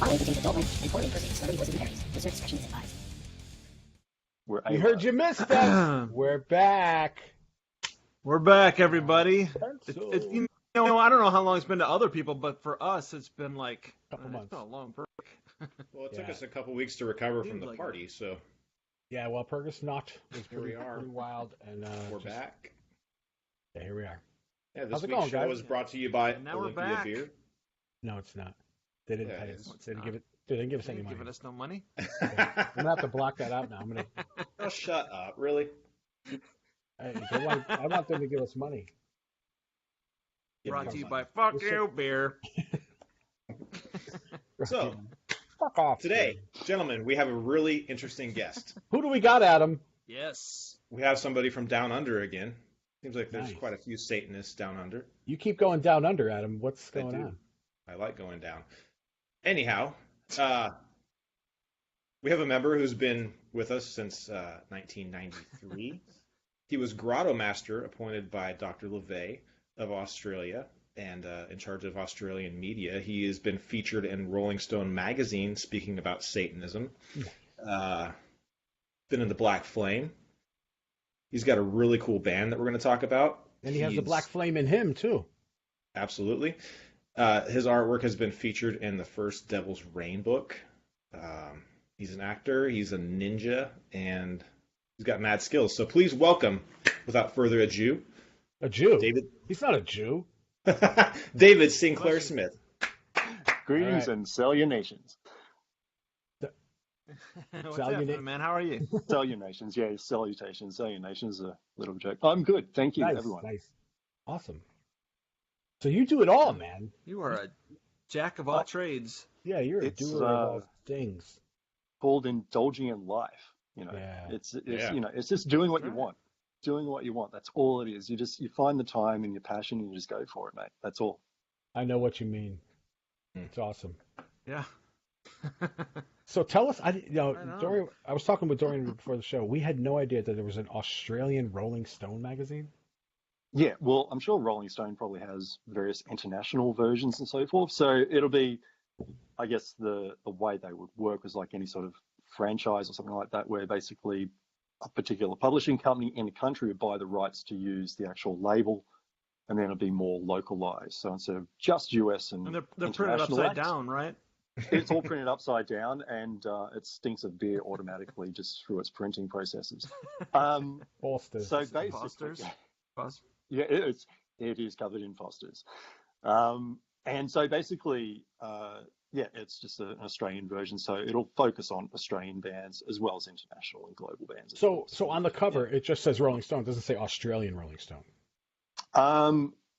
following contains adult language and poorly impersonates celebrity voices and parodies. Listener discretion is advised. We heard you missed us. We're back. We're back, everybody. So. You know, I don't know how long it's been to other people, but for us, it's been like Couple months. It's been a long break. Well, it took us a couple weeks to recover from the party, so yeah. Well, Pergus not was here we are. Pretty wild, and we're back. Yeah, here we are. Yeah, this How's it week's going, show guys? was brought to you by Now we're Olympia back. Beer. No, it's not. They didn't pay us. They didn't give it. They didn't give us any money. Giving us no money. Yeah. I'm gonna have to block that out now. I'm gonna. Oh, shut up! Really? I want them to give us money. Brought to you by Fuck You Beer. So, fuck off. Today, gentlemen, we have a really interesting guest. Who do we got, Adam? Yes. We have somebody from down under again. Seems like there's Nice. quite a few Satanists down under. You keep going down under, Adam. What's going on? I like going down. Anyhow, we have a member who's been with us since 1993. He was Grotto Master appointed by Dr. LeVay of Australia and in charge of Australian media. He has been featured in Rolling Stone magazine speaking about Satanism. Been in the Black Flame. He's got a really cool band that we're going to talk about. And he has the black flame in him, too. Absolutely. His artwork has been featured in the first Devil's Reign book. He's an actor, he's a ninja, and he's got mad skills. So please welcome, without further ado, A Jew? David. He's not a Jew. David Sinclair-Smith. Greetings Right. and salutations. What's Salutation. happening, man? How are you? Salutations, yeah, salutations. Salutations is a little joke. I'm good, thank you, Nice, everyone. nice. Awesome. So you do it all, man. You are a jack of all trades. Yeah, you're a It's, doer of all things. Called indulging in life. You know, Yeah. it's Yeah. you know, it's just doing what you Right. want. Doing what you want. That's all it is. You find the time and your passion and you just go for it, mate. That's all. I know what you mean. It's awesome. Yeah. So tell us, Right on. Dorian, I was talking with Dorian before the show. We had no idea that there was an Australian Rolling Stone magazine. Yeah, well, I'm sure Rolling Stone probably has various international versions and so forth. So it'll be, I guess, the way they would work is like any sort of franchise or something like that, where basically a particular publishing company in a country would buy the rights to use the actual label, and then it'll be more localized. So instead of just US and And they're printed international upside acts, down, right? it's all printed upside down, and it stinks of beer automatically just through its printing processes. Foster's. So basically, Foster's. Foster. yeah, it is covered in Foster's. And so basically, yeah, it's just an Australian version. So it'll focus on Australian bands as well as international and global bands. as well. So on the cover, it just says Rolling Stone. It doesn't say Australian Rolling Stone.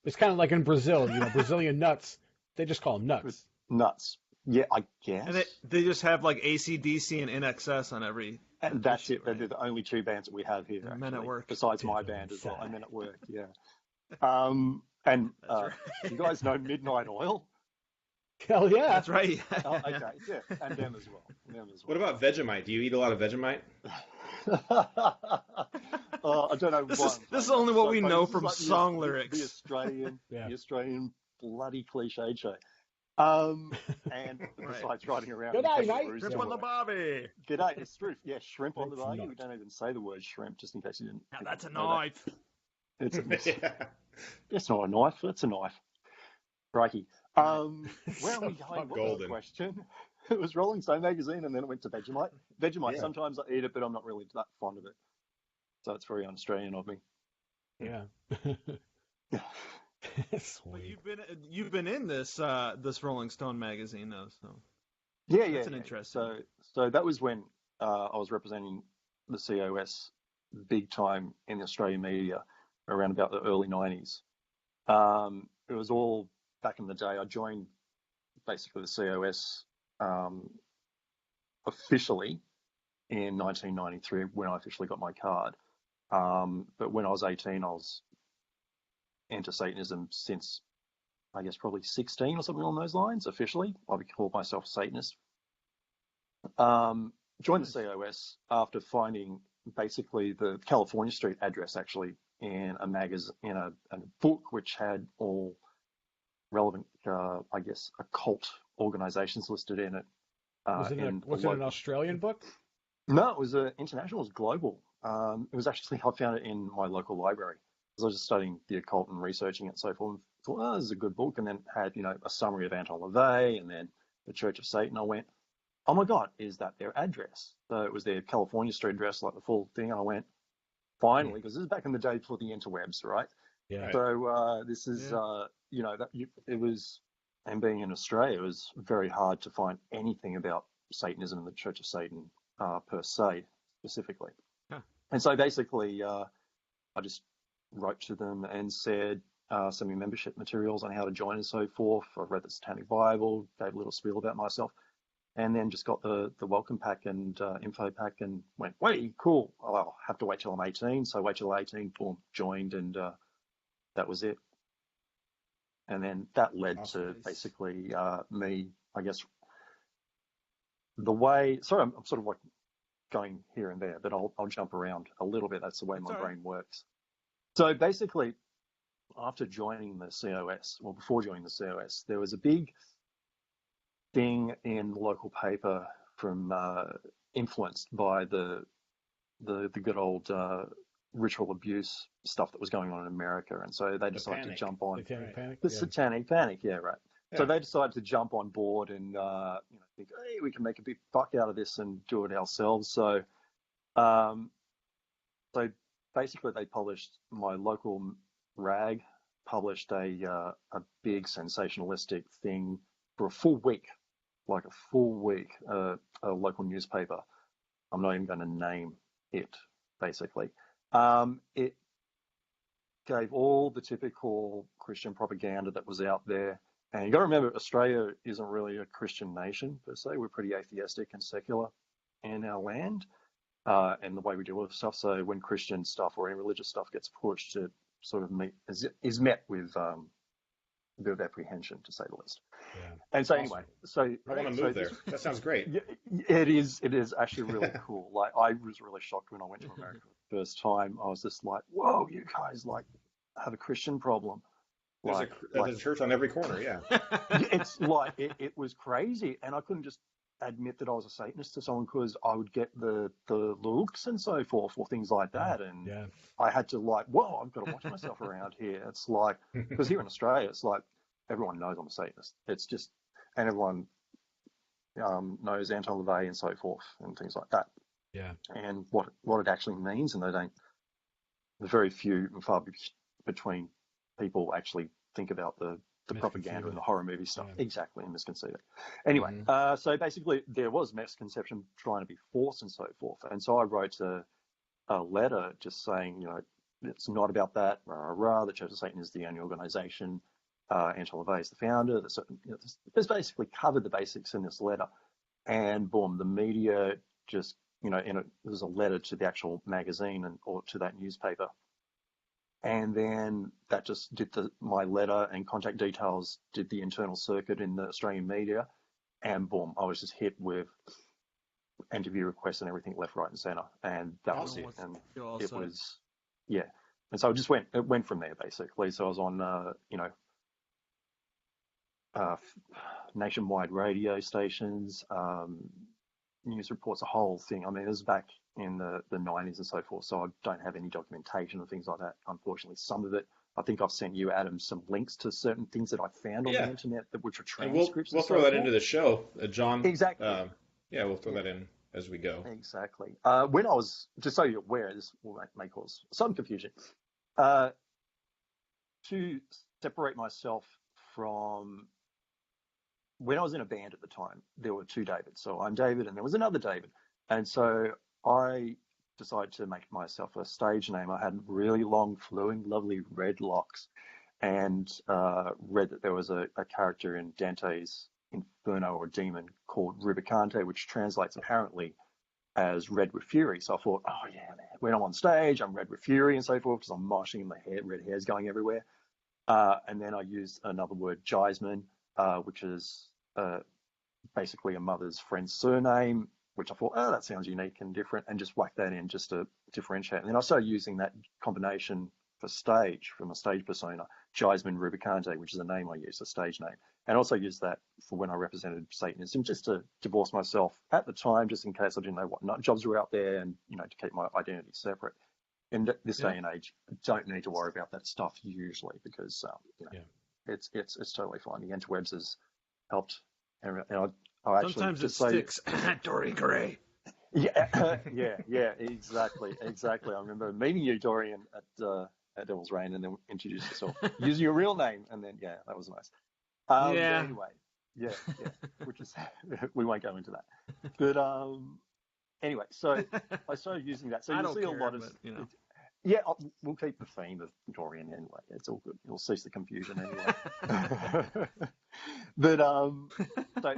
It's kind of like in Brazil, Brazilian nuts. They just call them nuts. Nuts. Yeah, I guess. And they just have like AC/DC and NXS on every. And that's issue, it. They're the only two bands that we have here. And Men at actually, Work. besides my Dead band as well. inside. And Men at Work, yeah. And right. you guys know Midnight Oil? Hell yeah. That's right. Yeah. Oh, okay, yeah, and them as well. What about Vegemite? Do you eat a lot of Vegemite? I don't know. This is only what we know from song The lyrics. Australian, Yeah. the Australian bloody cliche show. And besides riding around. Good in a day, kangaroo mate. Shrimp somewhere. on the barbie. G'day, it's true. Yeah, shrimp on the It's barbie. not. We don't even say the word shrimp, just in case you didn't. Now think that's a I'd know that. knife. Yeah. It's not a knife. That's a knife. Crikey. Where are we So going? What was the golden. question? It was Rolling Stone magazine, and then it went to Vegemite. Vegemite. Yeah. Sometimes I eat it, but I'm not really that fond of it. So it's very un-Australian of me. Yeah. But Sweet. you've been in this Rolling Stone magazine though, so Yeah, That's an interesting. So that was when I was representing the COS big time in the Australian media around about the early 90s. It was all back in the day. I joined basically the COS officially in 1993 when I officially got my card. But when I was 18, I was into Satanism since, I guess, probably 16 or something along those lines, officially. I would call myself a Satanist. Joined the COS after finding basically the California Street address, actually, in a magazine, in a book which had all relevant, I guess, occult organizations listed in it. Was it in was it an Australian book? No, it was international. It was global. It was actually, I found it in my local library because I was just studying the occult and researching it and so forth. And thought, oh, this is a good book. And then had, a summary of Anton LaVey and then the Church of Satan. I went, oh my God, is that their address? So it was their California Street address, like the full thing. And I went, finally, because this is back in the day before the interwebs, right? Yeah. Right. So this is, it was, and being in Australia, it was very hard to find anything about Satanism and the Church of Satan per se, specifically. Huh. And so basically, I just wrote to them and said, send me membership materials on how to join and so forth. I've read the Satanic Bible, gave a little spiel about myself, and then just got the welcome pack and info pack and went, wait, cool. I'll have to wait till I'm 18. So wait till 18, boom, joined, and that was it. And then that led to basically me, I guess, the way, sorry, I'm sort of like going here and there, but I'll jump around a little bit. That's the way my brain works. So basically, after joining the COS, well, before joining the COS, there was a big thing in the local paper from influenced by the good old ritual abuse stuff that was going on in America, and so they decided to jump on Satanic Panic. the Satanic Panic. Yeah, right. Yeah. So they decided to jump on board and think, hey, we can make a big buck out of this and do it ourselves. So, so basically, they published, my local rag published a big sensationalistic thing for a full week, like a full week, a local newspaper. I'm not even going to name it, basically. It gave all the typical Christian propaganda that was out there. And you got to remember, Australia isn't really a Christian nation per se. We're pretty atheistic and secular in our land and the way we deal with stuff. So when Christian stuff or any religious stuff gets pushed, it sort of is met with a bit of apprehension, to say the least. Yeah. And so Awesome. anyway, so I want to move there. That sounds great. It is actually really cool. Like, I was really shocked when I went to America the first time. I was just like, whoa, you guys like have a Christian problem. There's a church on every corner, yeah. It's like, it was crazy. And I couldn't just admit that I was a Satanist to someone because I would get the looks and so forth or things like that. And I had to like, whoa, I've got to watch myself around here. It's like, because here in Australia, it's like, everyone knows I'm a Satanist. It's just, and everyone knows Anton LaVey and so forth and things like that. Yeah. And what it actually means, and there's very few and far between people actually think about the propaganda and the horror movie stuff. Yeah. Exactly, and misconceive it. Anyway, so basically there was misconception trying to be forced and so forth. And so I wrote a letter just saying, it's not about that, the Church of Satan is the only organization. Anton LaVey is the founder. It's basically covered the basics in this letter. And boom, the media just, there's a letter to the actual magazine or to that newspaper. And then that just did my letter and contact details, did the internal circuit in the Australian media. And boom, I was just hit with interview requests and everything left, right, and centre. And that was it. And it was, yeah. And so it went from there, basically. So I was on, nationwide radio stations, news reports, a whole thing. I mean, it was back in the 90s and so forth, so I don't have any documentation or things like that, unfortunately. Some of it, I think I've sent you, Adam, some links to certain things that I found on the internet which are transcripts. We'll throw that into the show, John. Exactly. We'll throw that in as we go. Exactly. When I was, just so you're aware, this may cause some confusion, to separate myself from, when I was in a band at the time, there were two Davids. So I'm David and there was another David. And so I decided to make myself a stage name. I had really long, flowing, lovely red locks, and read that there was a character in Dante's Inferno or Demon called Rubicante, which translates apparently as red with fury. So I thought, oh yeah, man, when I'm on stage, I'm red with fury and so forth because I'm moshing and my red hair's going everywhere. And then I used another word, Jiesman, which is basically a mother's friend's surname, which I thought, oh, that sounds unique and different, and just whack that in just to differentiate. And then I started using that combination for stage, for my stage persona, Jaisman Rubicante, which is a name I use, a stage name. And also used that for when I represented Satanism, just to divorce myself at the time, just in case I didn't know what nut jobs were out there, and to keep my identity separate. In this day and age, don't need to worry about that stuff usually, because it's totally fine. The interwebs has helped, and I actually sometimes just it sticks. Dorian Gray. Yeah, exactly. I remember meeting you, Dorian, at Devil's Reign, and then introduced yourself using your real name, and then that was nice. But anyway, which is we won't go into that. But anyway, so I started using that. So you'll see a lot of we'll keep the theme of Dorian anyway. It's all good. You'll cease the confusion anyway. But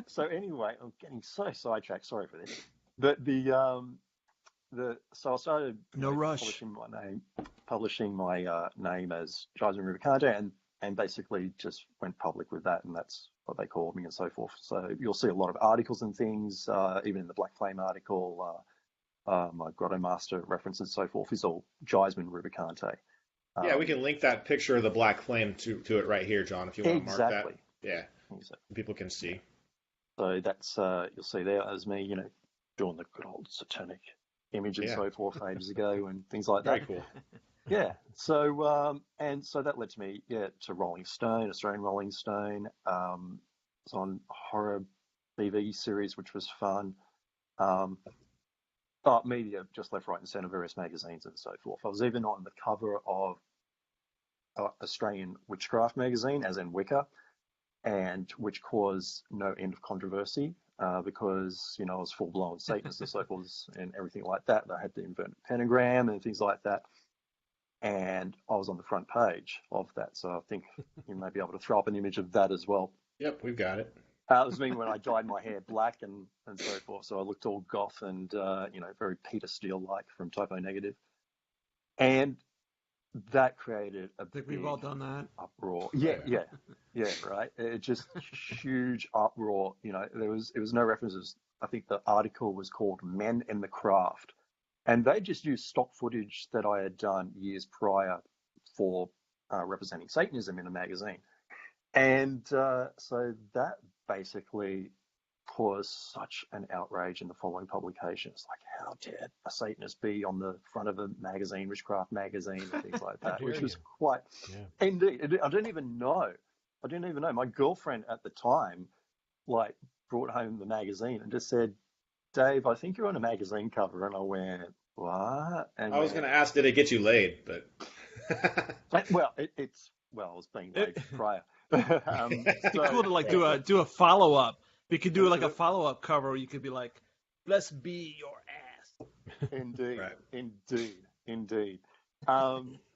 so anyway, I'm getting so sidetracked. Sorry for this. But so I started publishing my name as Jaisman Rubicante, and basically just went public with that, and that's what they called me and so forth. So you'll see a lot of articles and things, even in the Black Flame article, my Grotto Master reference and so forth is all Jaisman Rubicante. We can link that picture of the Black Flame to it right here, John, if you want to mark that. Yeah, exactly. People can see. So that's, you'll see there as me, doing the good old satanic image and so forth ages ago and things like that. Very cool. Yeah. So so that led to me, to Rolling Stone, Australian Rolling Stone. It's on horror TV series, which was fun. Media, just left, right, and centre, various magazines and so forth. I was even on the cover of Australian Witchcraft magazine, as in Wicca, and which caused no end of controversy because I was full-blown Satanist and so forth and everything like that. They had the inverted pentagram and things like that. And I was on the front page of that, so I think you may be able to throw up an image of that as well. Yep, we've got it. It was me when I dyed my hair black and so forth, so I looked all goth and very Peter Steele-like from Typo Negative, and that created a big we've all done that uproar. Yeah, right. It just huge uproar. It was no references. I think the article was called "Men in the Craft." And they just used stock footage that I had done years prior for representing Satanism in a magazine. And so that basically caused such an outrage in the following publications. Like, how dare a Satanist be on the front of a magazine, Witchcraft magazine, and things like that, which was quite... Yeah. Indeed. I didn't even know. My girlfriend at the time, brought home the magazine and just said, "Dave, I think you're on a magazine cover." And I went, "What?" And I was going to ask, did it get you laid? But I was being laid prior. It'd be cool to do a follow up. We could do a follow up cover where you could be like, "Blessed be your ass." Indeed, right. indeed.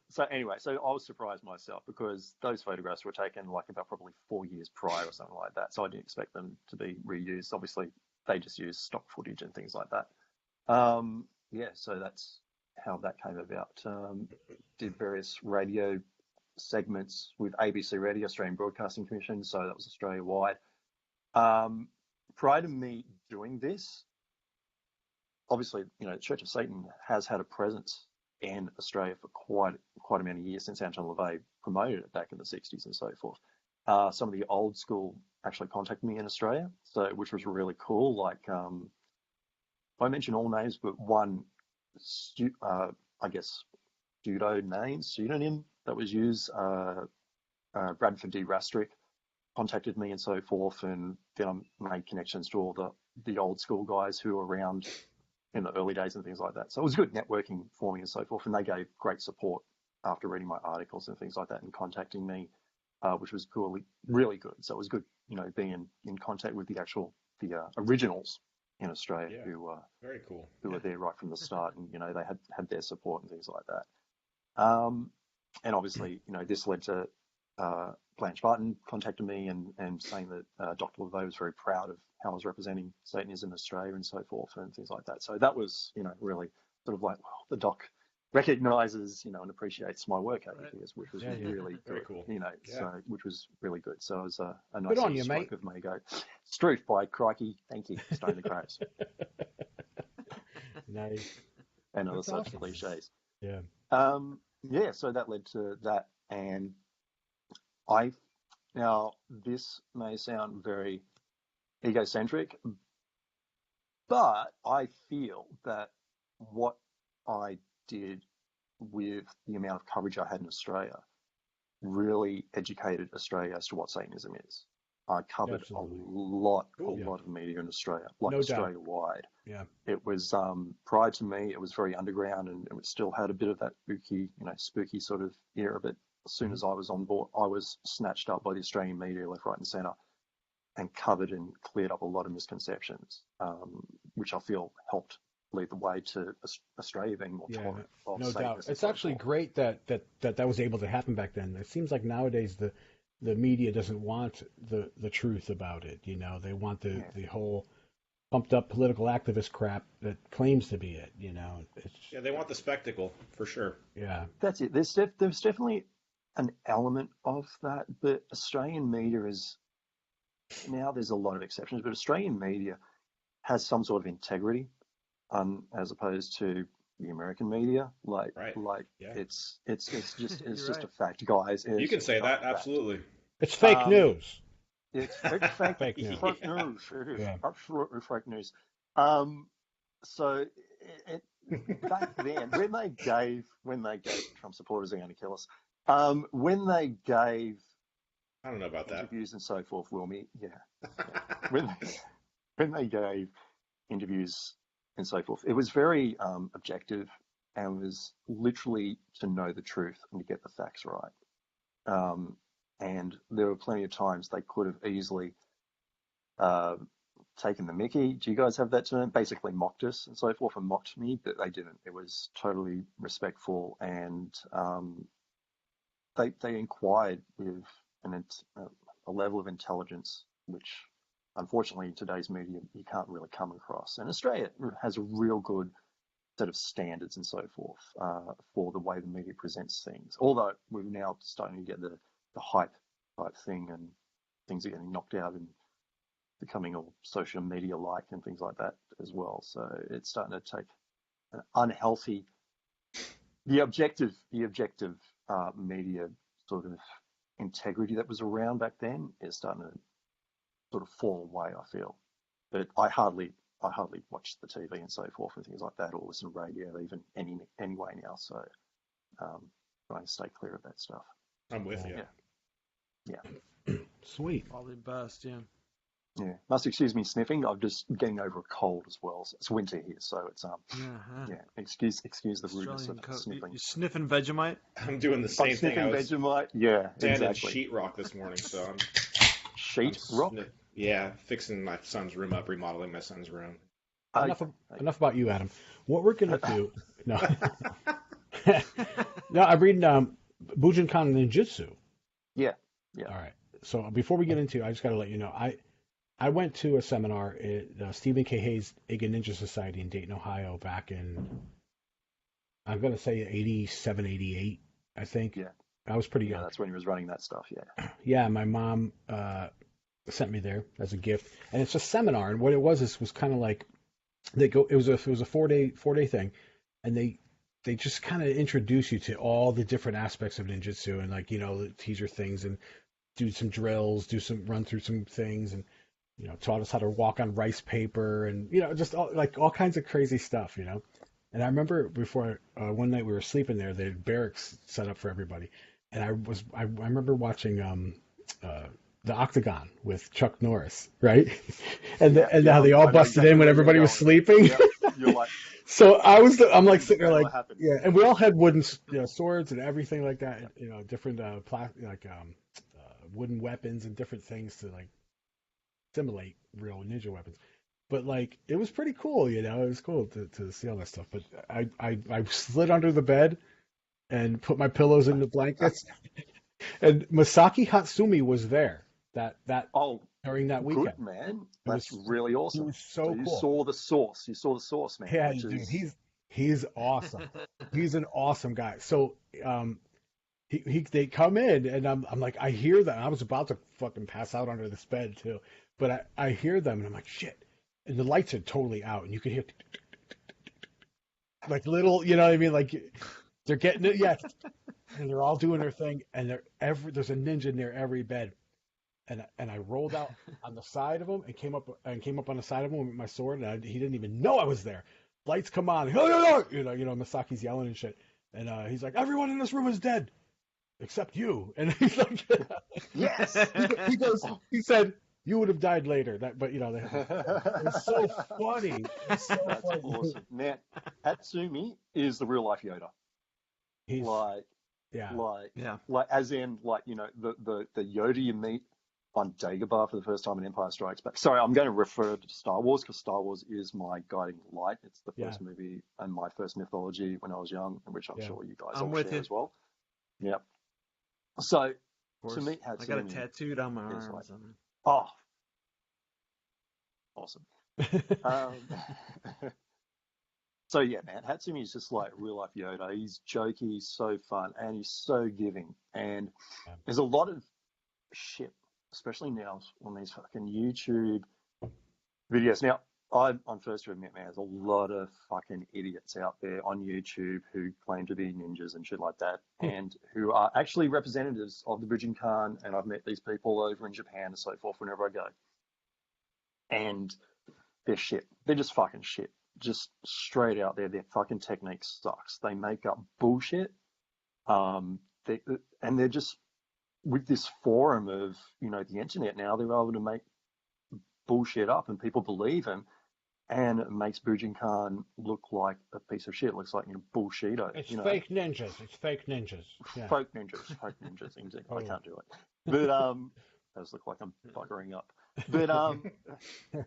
So anyway, so I was surprised myself because those photographs were taken about probably 4 years prior or something like that. So I didn't expect them to be reused. Obviously, they just use stock footage and things like that. So that's how that came about. Did various radio segments with ABC Radio, Australian Broadcasting Commission, so that was Australia-wide. Prior to me doing this, obviously, Church of Satan has had a presence in Australia for quite a many years since Anton LaVey promoted it back in the 60s and so forth. Some of the old school actually contacted me in Australia, which was really cool. I mention all names, but one, pseudonym that was used, Bradford D. Rastrick, contacted me and so forth, and then I made connections to all the old school guys who were around in the early days and things like that. So it was good networking for me and so forth, and they gave great support after reading my articles and things like that and contacting me, which was really good. So it was good, being in contact with the originals in Australia who very cool, who were there right from the start, and they had their support and things like that. And obviously, this led to Blanche Barton contacted me and saying that Dr. LaVey was very proud of how I was representing Satanism in Australia and so forth and things like that. So that was, really sort of well, the doc recognizes, and appreciates my work over the years, which was really very good, cool. so which was really good. So it was a nice good on you, stroke mate. of me go. Struth by crikey, thank you, Stone the Crows. Nice. And other such awesome. cliches. Yeah. yeah, so that led to that, and now this may sound very egocentric, but I feel that what I did with the amount of coverage I had in Australia really educated Australia as to what Satanism is. I covered Absolutely. a lot Yeah. of media in Australia, like No doubt. Australia-wide. Yeah. It was prior to me, it was very underground, and it still had a bit of that spooky sort of era. But as soon as I was on board, I was snatched up by the Australian media, left, right, and centre, and covered and cleared up a lot of misconceptions, which I feel helped lead the way to Australia being more tolerant of no doubt. Satanists and It's so actually forth. great that was able to happen back then. It seems like nowadays the media doesn't want the truth about it. You know, they want the whole pumped up political activist crap that claims to be it. You know, Yeah, they want the spectacle for sure. Yeah, That's it. There's definitely an element of that, but Australian media is now. There's a lot of exceptions, but Australian media has some sort of integrity, as opposed to the American media. Like Yeah. it's just You're just a right. fact, guys. You can say that, absolutely. it's fake news. It's fake, Fake news. fake news. It is Yeah. absolutely fake news. So back then, when they gave Trump supporters are going to kill us. When they gave I don't know about that. interviews and so forth, Wilmy, when they gave interviews and so forth, it was very objective and was literally to know the truth and to get the facts right. And there were plenty of times they could have easily taken the mickey. Do you guys have that term? Basically mocked us and so forth, and mocked me, but they didn't. It was totally respectful, and they inquired with a level of intelligence which, unfortunately, in today's media you can't really come across. And Australia has a real good set of standards and so forth for the way the media presents things. Although we're now starting to get the hype type thing, and things are getting knocked out and becoming all social media like and things like that as well. So it's starting to take an unhealthy, the objective media sort of integrity that was around back then is starting to sort of fall away, I feel. But I hardly watch the TV and so forth and things like that, or listen to radio even anyway now. So trying to stay clear of that stuff. I'm with you. Yeah. Sweet. Probably best, yeah. Yeah. Must excuse me sniffing. I'm just getting over a cold as well. So it's winter here, so it's yeah. Excuse the rudeness Australian of coat. sniffing. You sniffing Vegemite? I'm doing the I'm same thing. sniffing I was Vegemite. Yeah, standing exactly. sheetrock this morning, so I'm Sheetrock. Yeah, fixing my son's room up, remodeling my son's room. Enough about you, Adam. What we're gonna do? No, no. I'm reading Bujinkan ninjutsu. Yeah. All right. So before we get into, I just got to let you know, I went to a seminar at Stephen K. Hayes Eiga Ninja Society in Dayton, Ohio, back in, I'm gonna say 87, 88, I think. Yeah. I was pretty Yeah, young. that's when he was running that stuff. Yeah. Yeah, my mom sent me there as a gift, and it's a seminar. And what it was kind of like they go. It was a 4-day thing, and they just kind of introduce you to all the different aspects of ninjutsu, and like teaser things, and do some drills, run through some things, and taught us how to walk on rice paper, and just all kinds of crazy stuff. And I remember before one night we were sleeping there, they had barracks set up for everybody, and I remember watching the Octagon with Chuck Norris, right? And how they all busted in when everybody was sleeping. Yeah, you're like, So I'm like sitting there like, happened. yeah, and we all had wooden swords and everything like that, different wooden weapons and different things to like simulate real ninja weapons. But like it was pretty cool, it was cool to see all that stuff. But I slid under the bed and put my pillows in the blankets, and Masaki Hatsumi was there during that weekend. Good, man. That's really awesome. It was so cool. You saw the source. You saw the source, man. Yeah, dude, he's awesome. He's an awesome guy. So they come in, and I'm like, I hear them. I was about to fucking pass out under this bed too, but I hear them, and I'm like, shit. And the lights are totally out, and you can hear like little, you know what I mean, like. They're getting it, yeah. And they're all doing their thing, and there's a ninja near every bed. And I rolled out on the side of him and came up on the side of him with my sword, and he didn't even know I was there. Lights come on, Masaki's yelling and shit, and he's like, everyone in this room is dead except you, and he's like, Yes. he said you would have died later. It's so funny. It's so That's funny. awesome. Man, Hatsumi is the real life Yoda. He's Like as in the Yoda you meet on Dagobah for the first time in Empire Strikes Back. Sorry, I'm going to refer to Star Wars because Star Wars is my guiding light. It's the first movie and my first mythology when I was young, which I'm sure you guys all share as well. Yep. So to meet Hatsumi, I got it tattooed on my arm. like, oh, awesome. So yeah, man, Hatsumi is just like real life Yoda. He's jokey, he's so fun, and he's so giving. And there's a lot of shit, especially now on these fucking YouTube videos. Now, I'm first to admit, man, there's a lot of fucking idiots out there on YouTube who claim to be ninjas and shit like that, and who are actually representatives of the Bujinkan, and I've met these people over in Japan and so forth whenever I go. And they're shit. They're just fucking shit. Just straight out there, their fucking technique sucks. They make up bullshit. And they're just, with this forum of, the internet now, they're able to make bullshit up and people believe them. And it makes Bujinkan look like a piece of shit. It looks like bullshito. It's fake ninjas. It's fake ninjas. Yeah. Fake ninjas. Exactly. I can't do it. But does look like I'm buggering up. But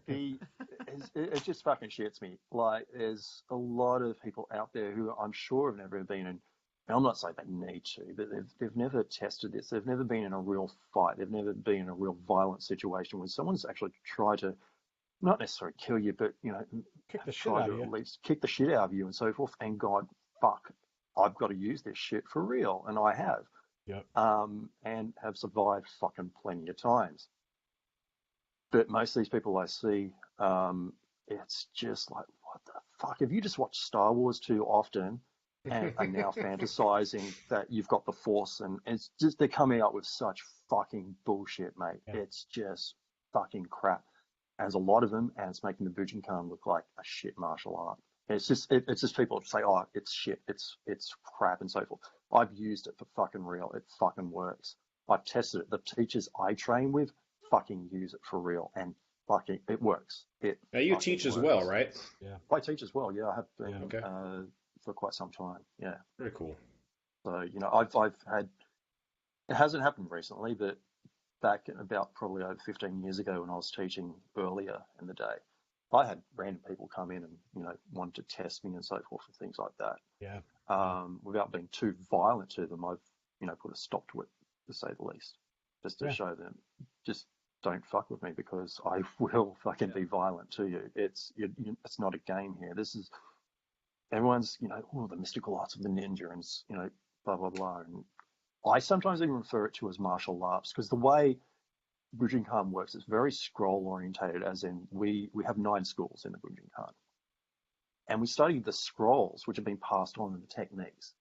it just fucking shits me. Like, there's a lot of people out there who I'm sure have never been in. And I'm not saying they need to, but they've never tested this. They've never been in a real fight. They've never been in a real violent situation where someone's actually tried to not necessarily kill you, but kick the shit out of you. At least kick the shit out of you and so forth. And God, fuck, I've got to use this shit for real, and I have. Yep. And have survived fucking plenty of times. But most of these people I see, it's just like, what the fuck? Have you just watched Star Wars too often and are now fantasizing that you've got the Force? And it's just, they're coming out with such fucking bullshit, mate. Yeah. It's just fucking crap. And there's a lot of them, and it's making the Bujinkan look like a shit martial art. It's just people say, oh, it's shit, it's crap and so forth. I've used it for fucking real. It fucking works. I've tested it. The teachers I train with fucking use it for real, and fucking it works. Now you teach as well, right? Yeah, I teach as well. Yeah, I have been for quite some time. Yeah, very cool. So I've had, it hasn't happened recently, but back about probably over 15 years ago when I was teaching earlier in the day, I had random people come in and wanted to test me and so forth and things like that. Yeah. Without being too violent to them, I've put a stop to it, to say the least, just to show them, just don't fuck with me because I will fucking be violent to you. It's not a game here. This is, everyone's the mystical arts of the ninja and blah blah blah. And I sometimes even refer it to as martial arts because the way Bujinkan works is very scroll orientated, as in we have 9 schools in the Bujinkan, and we study the scrolls which have been passed on in the techniques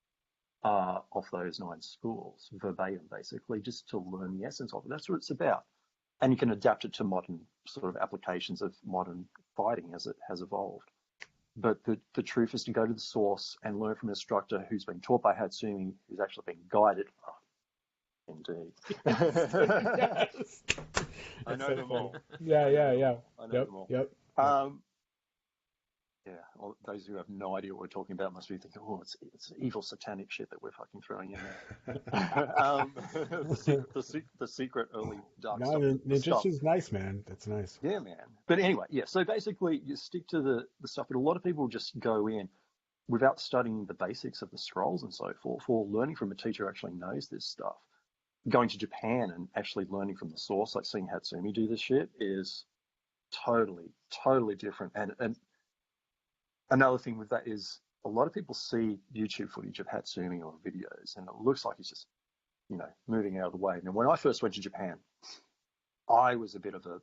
of those 9 schools verbatim, basically, just to learn the essence of it. That's what it's about. And you can adapt it to modern sort of applications of modern fighting as it has evolved. But the truth is to go to the source and learn from an instructor who's been taught by Hatsumi, who's actually been guided. Oh, indeed. Yes. I know them all. Yeah. I know them all. Yep. Yeah, well, those who have no idea what we're talking about must be thinking, oh, it's evil satanic shit that we're fucking throwing in there. The secret early dark stuff. No, ninjutsu's nice, man. That's nice. Yeah, man. But anyway, yeah, so basically you stick to the stuff, but a lot of people just go in without studying the basics of the scrolls and so forth, or learning from a teacher who actually knows this stuff. Going to Japan and actually learning from the source, like seeing Hatsumi do this shit, is totally different. And another thing with that is a lot of people see YouTube footage of Hatsumi or videos, and it looks like he's just, moving out of the way. Now, when I first went to Japan, I was a bit of a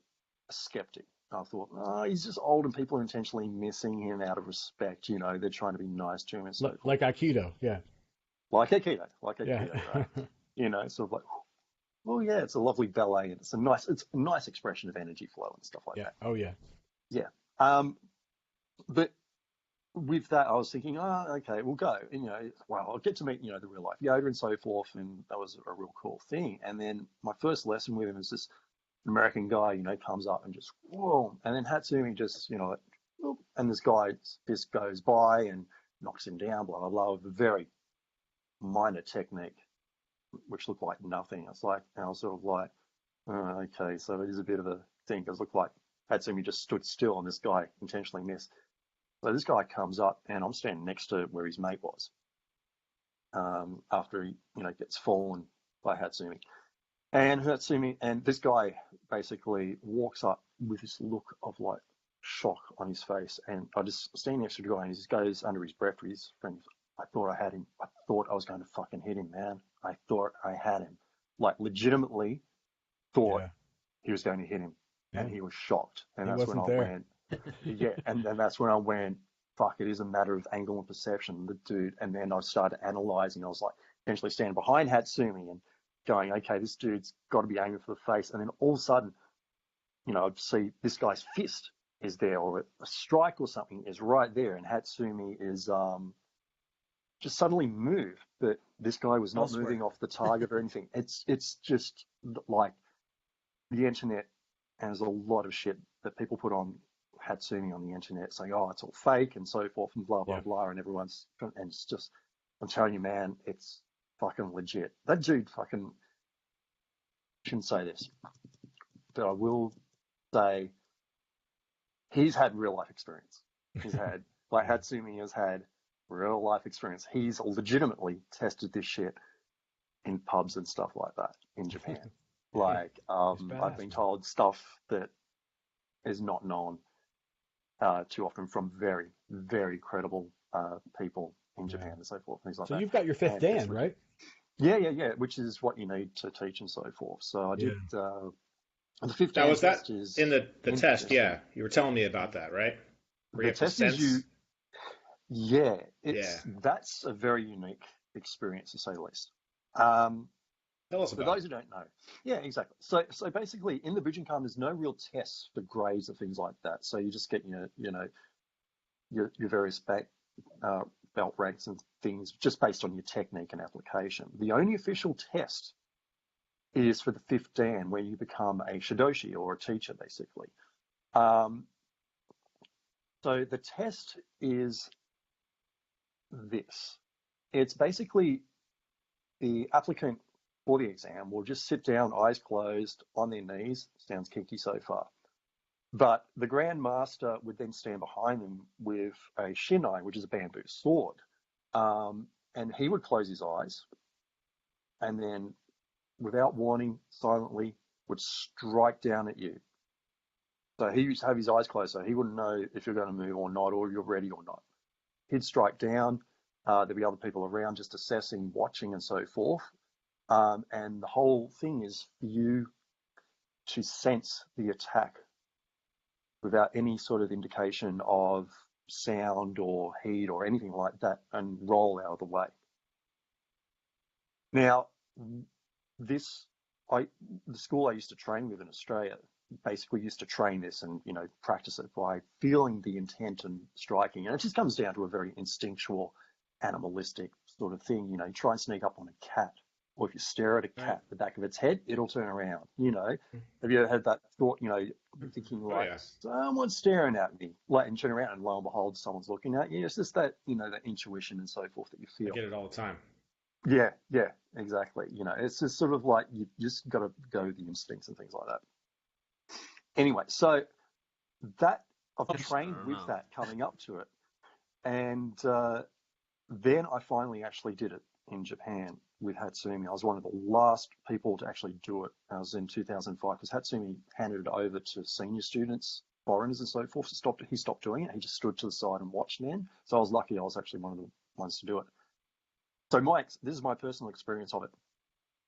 skeptic. I thought, he's just old and people are intentionally missing him out of respect. They're trying to be nice to him. And so like Aikido, yeah. like Aikido, Yeah. right? You know, sort of like, well, yeah, it's a lovely ballet, and it's a nice expression of energy flow and stuff like Yeah. that. Oh yeah. Yeah. But with that, I was thinking, oh, okay, we'll go. And, you know, well, I'll get to meet, you know, the real life Yoda and so forth, and that was a real cool thing. And then my first lesson with him is this American guy, you know, comes up and just, whoa, and then Hatsumi just, you know, like, whoop, and this guy just goes by and knocks him down, blah, blah, blah, with a very minor technique, which looked like nothing. It's like, and I was sort of like, oh, okay, so it is a bit of a thing, because it looked like Hatsumi just stood still and this guy intentionally missed. So this guy comes up and I'm standing next to where his mate was, after he, you know, gets fallen by Hatsumi. And Hatsumi, and this guy basically walks up with this look of like shock on his face. And I just stand next to the guy and he just goes under his breath for his friend. I thought I had him. I thought I was going to fucking hit him, man. I thought I had him. Like legitimately thought he was going to hit him. Yeah. And he was shocked. And He that's when I wasn't there. went, yeah. And then that's when I went, fuck, it is a matter of angle and perception, the dude. And then I started analyzing. I was like, essentially standing behind Hatsumi and going, okay, this dude's got to be aiming for the face. And then all of a sudden, you know, I'd see this guy's fist is there, or a strike or something is right there. And Hatsumi is just suddenly moved. But this guy was not moving off the target or anything. It's just like the internet, and there's a lot of shit that people put on Hatsumi on the internet saying, oh, it's all fake and so forth and blah, blah, blah. And everyone's, and it's just, I'm telling you, man, it's fucking legit. That dude fucking, shouldn't say this, but I will say he's had real life experience. He's had, like Hatsumi has had real life experience. He's legitimately tested this shit in pubs and stuff like that in Japan. Like, I've been told stuff that is not known too often from very, very credible people in Japan and so forth. Things like So that. you've got your fifth Dan, right? Yeah, which is what you need to teach and so forth. So I did the fifth Now, Dan was that test is in the test? Yeah, you were telling me about that, right? Where you the have to test is sense? That's a very unique experience to say the least. Tell us For about those who don't know, yeah, exactly. So basically, in the Bujinkan, there's no real tests for grades or things like that. So you just get your various belt ranks and things just based on your technique and application. The only official test is for the fifth Dan, where you become a shidoshi or a teacher, basically. So the test is this. It's basically the applicant for the exam will just sit down, eyes closed, on their knees. Sounds kinky so far. But the Grand Master would then stand behind them with a shinai, which is a bamboo sword. And he would close his eyes and then, without warning, silently would strike down at you. So he used to have his eyes closed, so he wouldn't know if you're going to move or not, or you're ready or not. He'd strike down. There'd be other people around just assessing, watching, and so forth. And the whole thing is for you to sense the attack without any sort of indication of sound or heat or anything like that, and roll out of the way. Now, the school I used to train with in Australia basically used to train this and, practice it by feeling the intent and striking. And it just comes down to a very instinctual, animalistic sort of thing. You try and sneak up on a cat, or if you stare at a cat, the back of its head, it'll turn around. Have you ever had that thought, thinking someone's staring at me, and turn around and lo and behold, someone's looking at you. It's just that, that intuition and so forth that you feel. I get it all the time. Yeah, exactly. It's just sort of like you just got to go with the instincts and things like that. Anyway, so that I've trained with that coming up to it. And then I finally actually did it in Japan with Hatsumi. I was one of the last people to actually do it. I was in 2005 because Hatsumi handed it over to senior students, foreigners and so forth. So he stopped doing it. He just stood to the side and watched then. So I was lucky I was actually one of the ones to do it. So this is my personal experience of it.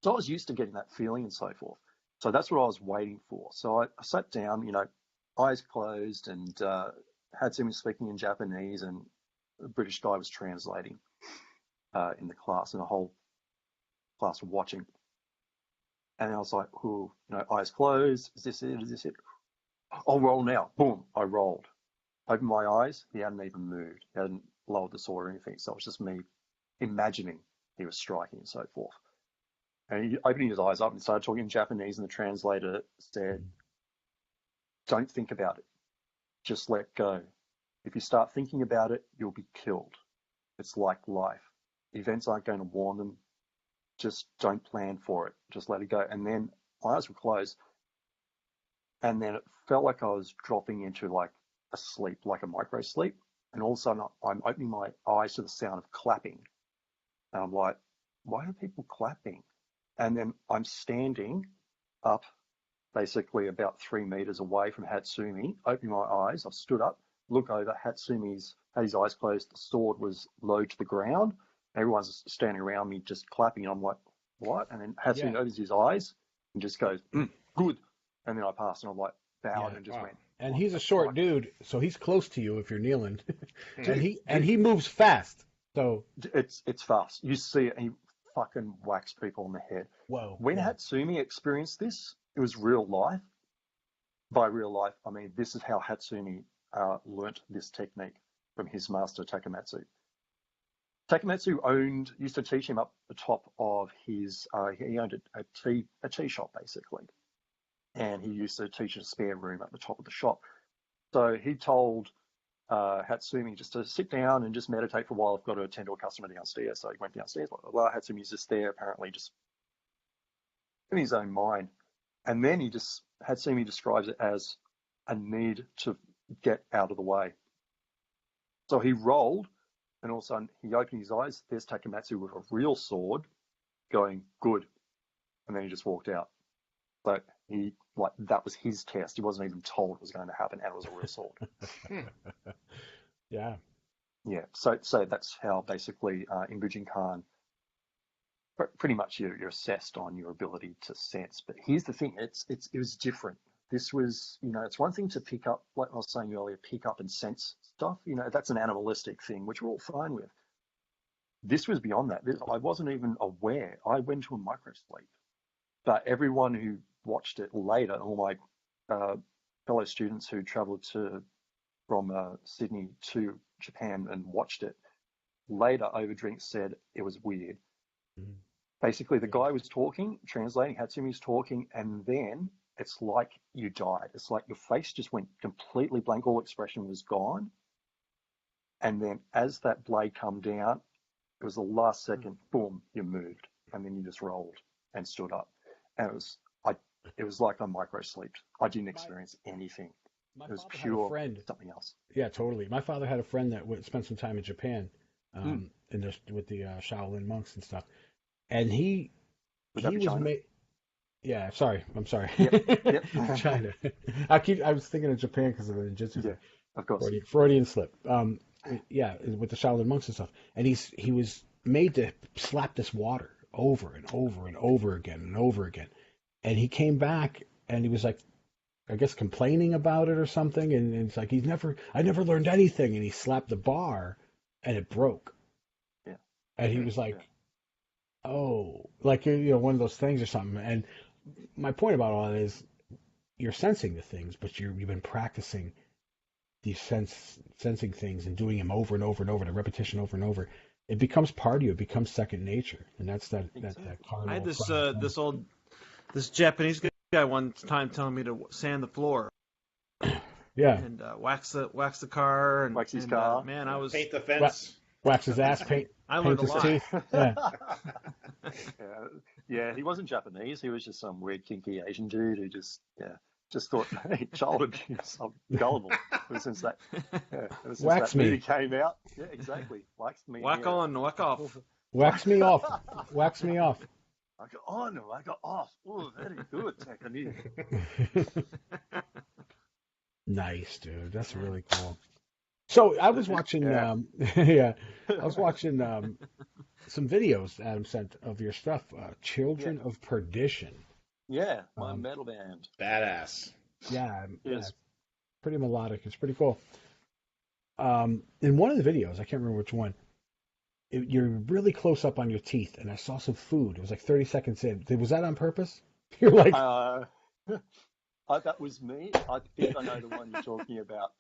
So I was used to getting that feeling and so forth. So that's what I was waiting for. So I sat down, eyes closed, and Hatsumi speaking in Japanese, and the British guy was translating. in the class, and the whole class were watching. And I was like, "Ooh, eyes closed. Is this it? Is this it? I'll roll now." Boom! I rolled. Opened my eyes. He hadn't even moved. He hadn't lowered the sword or anything. So it was just me imagining he was striking and so forth. And he opened his eyes up and started talking in Japanese, and the translator said, "Don't think about it. Just let go. If you start thinking about it, you'll be killed. It's like life. Events aren't going to warn them. Just don't plan for it. Just let it go." And then my eyes were closed. And then it felt like I was dropping into like a sleep, like a micro sleep. And all of a sudden I'm opening my eyes to the sound of clapping. And I'm like, why are people clapping? And then I'm standing up basically about 3 meters away from Hatsumi, opening my eyes. I've stood up, look over. Hatsumi's had his eyes closed. The sword was low to the ground. Everyone's standing around me just clapping. And I'm like, what? And then Hatsumi opens his eyes and just goes, good. And then I passed and I'm like, bowed and just went. And he's a short dude, so he's close to you if you're kneeling. and he moves fast. So it's fast. You see it, and he fucking whacks people on the head. Whoa. When Hatsumi experienced this, it was real life. By real life, I mean this is how Hatsumi learnt this technique from his master Takamatsu. Takamatsu used to teach him up the top of his. He owned a tea shop basically, and he used to teach in a spare room at the top of the shop. So he told Hatsumi just to sit down and just meditate for a while. I've got to attend to a customer downstairs. So he went downstairs. Blah, blah, blah. Hatsumi's just there, apparently, just in his own mind. And then Hatsumi describes it as a need to get out of the way. So he rolled, and all of a sudden he opened his eyes. There's Takamatsu with a real sword, going good, and then he just walked out. So that was his test. He wasn't even told it was going to happen, and it was a real sword. Yeah. Yeah. So that's how basically in Bujinkan, pretty much you're assessed on your ability to sense. But here's the thing: it was different. This was, it's one thing to pick up, like I was saying earlier, pick up and sense stuff. That's an animalistic thing, which we're all fine with. This was beyond that. I wasn't even aware. I went to a micro sleep. But everyone who watched it later, all my fellow students who travelled from Sydney to Japan and watched it, later over drinks said it was weird. Mm-hmm. Basically, the guy was talking, translating, Hatsumi's talking, and then it's like you died. It's like your face just went completely blank. All expression was gone. And then as that blade come down, it was the last second, boom, you moved. And then you just rolled and stood up. And it was like I micro sleeped. I didn't experience anything. It was pure something else. Yeah, totally. My father had a friend that spent some time in Japan, with the Shaolin monks and stuff. And he was made. Yeah, I'm sorry. Yep. China. I was thinking of Japan because of the ninjutsu. Yeah, of course. Freudian slip. Yeah, with the Shaolin monks and stuff. And he was made to slap this water over and over and over again and over again. And he came back and he was like, I guess complaining about it or something. And it's like, I never learned anything. And he slapped the bar and it broke. Yeah. And he was like, oh, like, one of those things or something. And my point about all that is you're sensing the things, but you've been practicing these sensing things and doing them over and over and over, the repetition over and over. It becomes part of you. It becomes second nature, and that's that carnal. I had this Japanese guy one time telling me to sand the floor. Yeah. And wax the car and wax his car. Man, I was paint the fence. Wax his ass. Paint. I learned his a lot. teeth. Yeah. Yeah. He wasn't Japanese. He was just some weird kinky Asian dude who just thought, hey, child abuse. I'm gullible. Ever since that movie came out. Yeah, exactly. Waxed me. Whack on, whack off. Wax me off. Wax me off. I go on, I go off. Oh, very good technique. Nice, dude. That's really cool. So I was watching, I was watching some videos Adam sent of your stuff, Children of Perdition. Yeah, my metal band. Badass. Yeah, yes. Pretty melodic. It's pretty cool. In one of the videos, I can't remember which one, you're really close up on your teeth, and I saw some food. It was like 30 seconds in. Was that on purpose? You're like, that was me. I think I know the one you're talking about.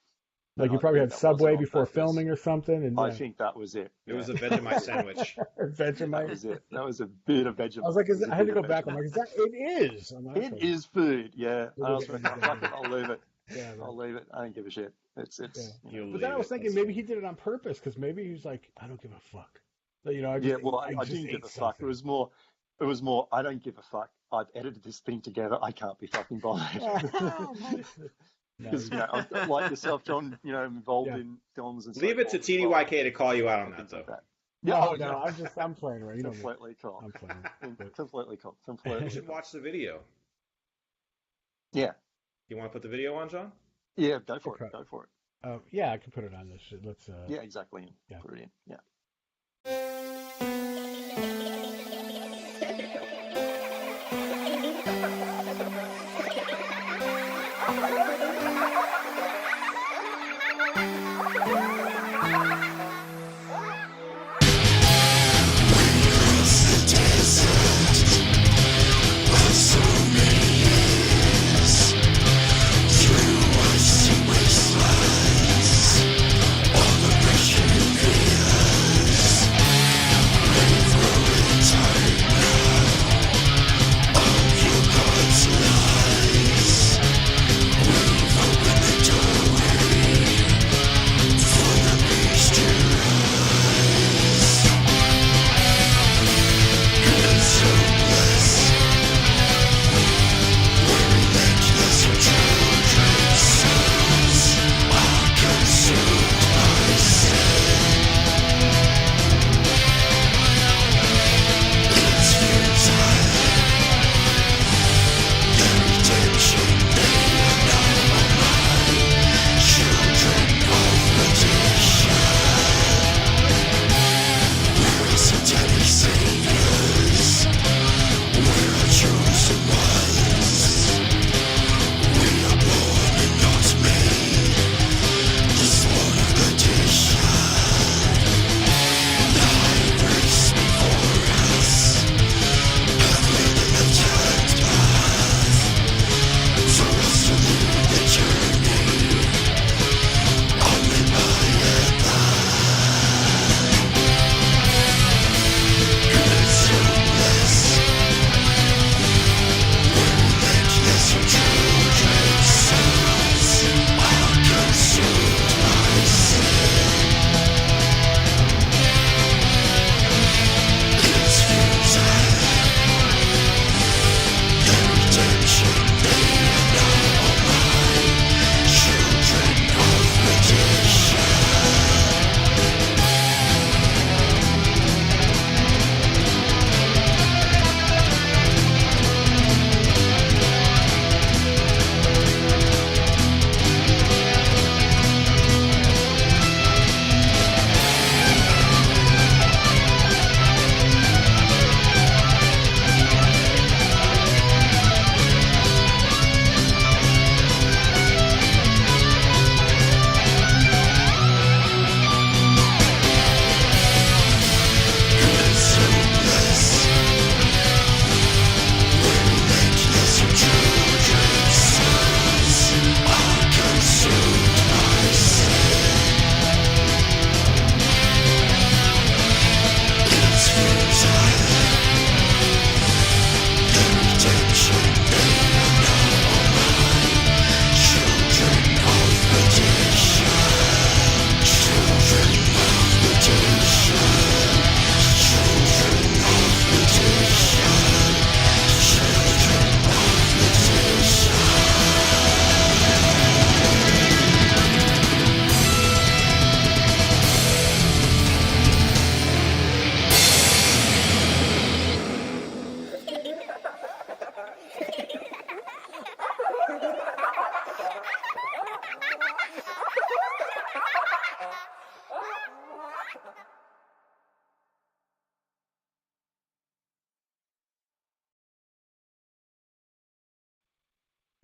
like you probably had Subway before filming or something. And I think that was it. It was a Vegemite sandwich. Vegemite. That was it. That was a bit of Vegemite. I was like, I had to go back. I'm like, it is. It is food. Yeah. I was like, Yeah. I'll leave it. Yeah, I'll leave it. I don't give a shit. It's. Yeah. But then I was thinking maybe he did it on purpose because maybe he was like, I don't give a fuck. So, you know, I didn't give a fuck. It was more. I don't give a fuck. I've edited this thing together. I can't be fucking bothered. Because I'm like yourself, John. Involved in films and. Leave it to TDYK to call you out on that, though. No, I'm playing right. You know, completely cool. I'm playing. Completely cool. You Completely. should watch the video. Yeah. You want to put the video on, John? Yeah, go for it. Go for it. Yeah, I can put it on this shit. Let's. Yeah, exactly. Yeah. Put it in. Yeah.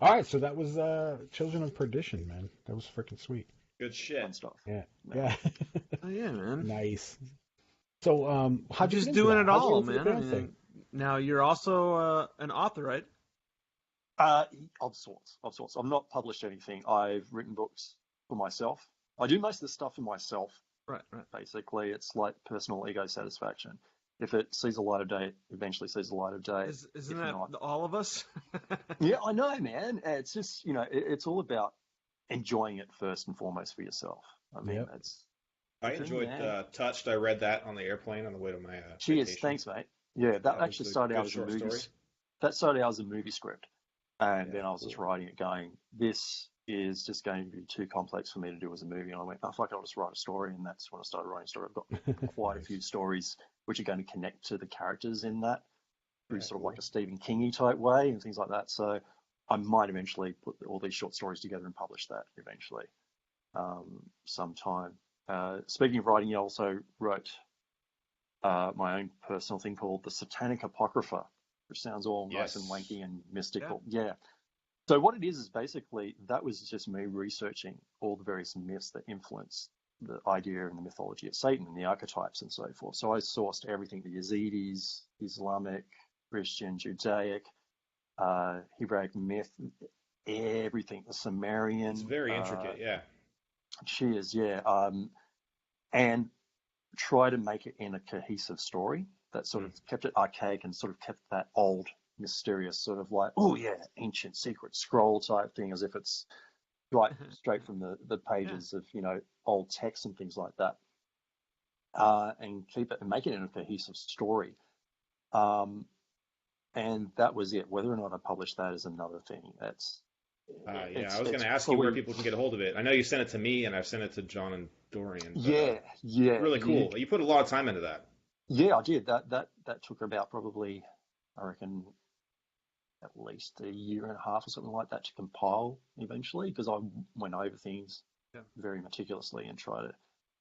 All right, so that was Children of Perdition, man. That was freaking sweet. Good shit. Fun stuff. Yeah, No. yeah. Oh yeah, man. Nice. So, how'd you Just get into doing that? it How'd you all, get into the man. band I thing? mean, now you're also an author, right? Of sorts, of sorts. I've not published anything. I've written books for myself. I do most of the stuff for myself. Right, right. Basically, it's like personal ego satisfaction. If it sees the light of day, it eventually sees the light of day. Isn't If that not, all of us? yeah, I know, man. It's just, it's all about enjoying it first and foremost for yourself. I mean, Yep. that's I the thing, enjoyed man. Touched. I read that on the airplane on the way to my Cheers, vacation. thanks, mate. Yeah, that That actually was a started out good as a short movie. story. That started out as a movie script, and Yeah, then I was just cool. writing it, going, "This is just going to be too complex for me to do as a movie." And I went, "Oh fuck, I'll just write a story." And that's when I started writing a story. I've got quite a Nice. few stories which are going to connect to the characters in that through Yeah, sort of cool. like a Stephen Kingy type way and things like that. So I might eventually put all these short stories together and publish that eventually, sometime. Speaking of writing, I also wrote my own personal thing called the Satanic Apocrypha, which sounds all nice and Yes. wanky and mystical. Yeah. So what it is basically that was just me researching all the various myths that influence the idea and the mythology of Satan and the archetypes and so forth. So I sourced everything: the Yazidis, Islamic, Christian, Judaic, Hebraic myth, everything, the Sumerian. It's very intricate. Yeah. Cheers, yeah. And try to make it in a cohesive story that sort of kept it archaic and sort of kept that old, mysterious sort of like, oh yeah, ancient secret scroll type thing, as if it's right straight from the pages of old texts and things like that, and keep it and make it in a cohesive story. And that was it. Whether or not I published that is another thing. Yeah, I was going to ask you where people can get a hold of it. I know you sent it to me, and I've sent it to John and Dorian. But, yeah, really cool. You put a lot of time into that. Yeah, I did. That took about probably, I reckon, at least a year and a half or something like that to compile eventually, because I went over things very meticulously and tried to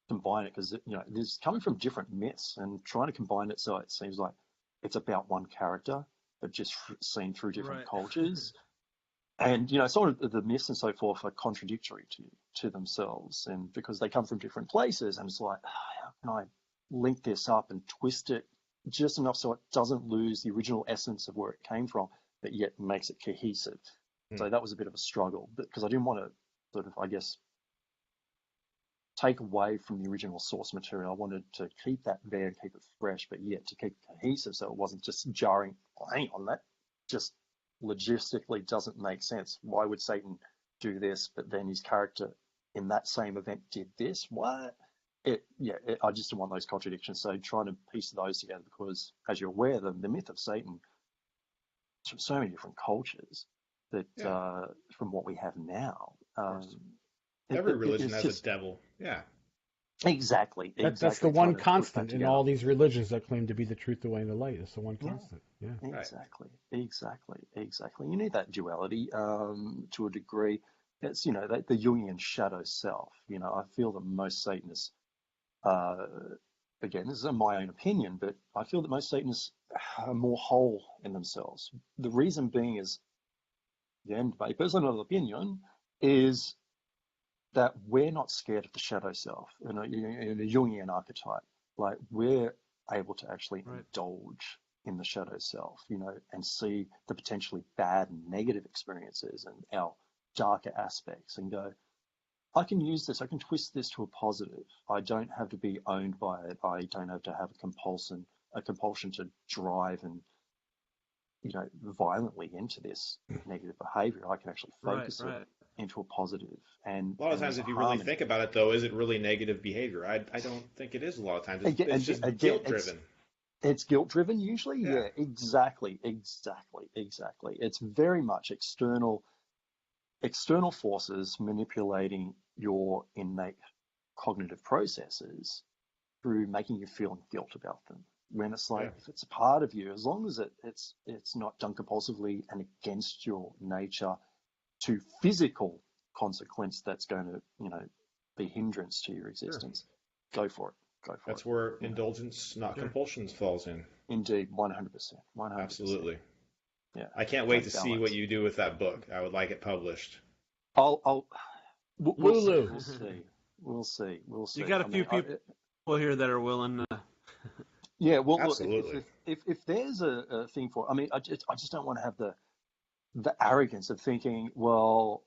combine it, because there's coming from different myths and trying to combine it so it seems like it's about one character but just seen through different cultures. And some of the myths and so forth are contradictory to themselves, and because they come from different places, and it's like, how can I link this up and twist it just enough so it doesn't lose the original essence of where it came from, but yet makes it cohesive. So that was a bit of a struggle, because I didn't want to sort of, I guess, take away from the original source material. I wanted to keep that there and keep it fresh, but yet to keep it cohesive so it wasn't just jarring. Oh, hang on, that just logistically doesn't make sense. Why would Satan do this, but then his character in that same event did this? What? I just don't want those contradictions. So trying to piece those together, because as you're aware, the myth of Satan is from so many different cultures that from what we have now. Every religion has a devil. Yeah. Exactly. That's the one constant in all these religions that claim to be the truth, the way, and the light. It's the one constant. Yeah. Exactly. You need that duality to a degree. It's the Jungian shadow self. I feel that most Satanists, again, this is my own opinion, but I feel that most Satanists are more whole in themselves. The reason being is, again, my personal opinion is that we're not scared of the shadow self, in a Jungian archetype. Like, we're able to actually indulge in the shadow self, and see the potentially bad and negative experiences and our darker aspects, and go, I can use this, I can twist this to a positive. I don't have to be owned by it. I don't have to have a compulsion to drive and, violently into this negative behavior. I can actually focus it into a positive. And a lot of times, if you really think about it, though, is it really negative behavior? I don't think it is. A lot of times, it's just guilt driven. It's guilt driven usually. Yeah, exactly. It's very much external forces manipulating your innate cognitive processes through making you feel guilt about them. When it's like, if it's a part of you, as long as it's not done compulsively and against your nature to physical consequence that's going to, be hindrance to your existence, go for it. That's where indulgence, not compulsions, falls in. Indeed, 100%. Absolutely. Yeah. I can't wait to see what you do with that book. I would like it published. We'll Lulu. see. We'll see. You got a few people here that are willing to Yeah, well, look, Absolutely. if there's a thing for, I mean, I just don't want to have the arrogance of thinking, well,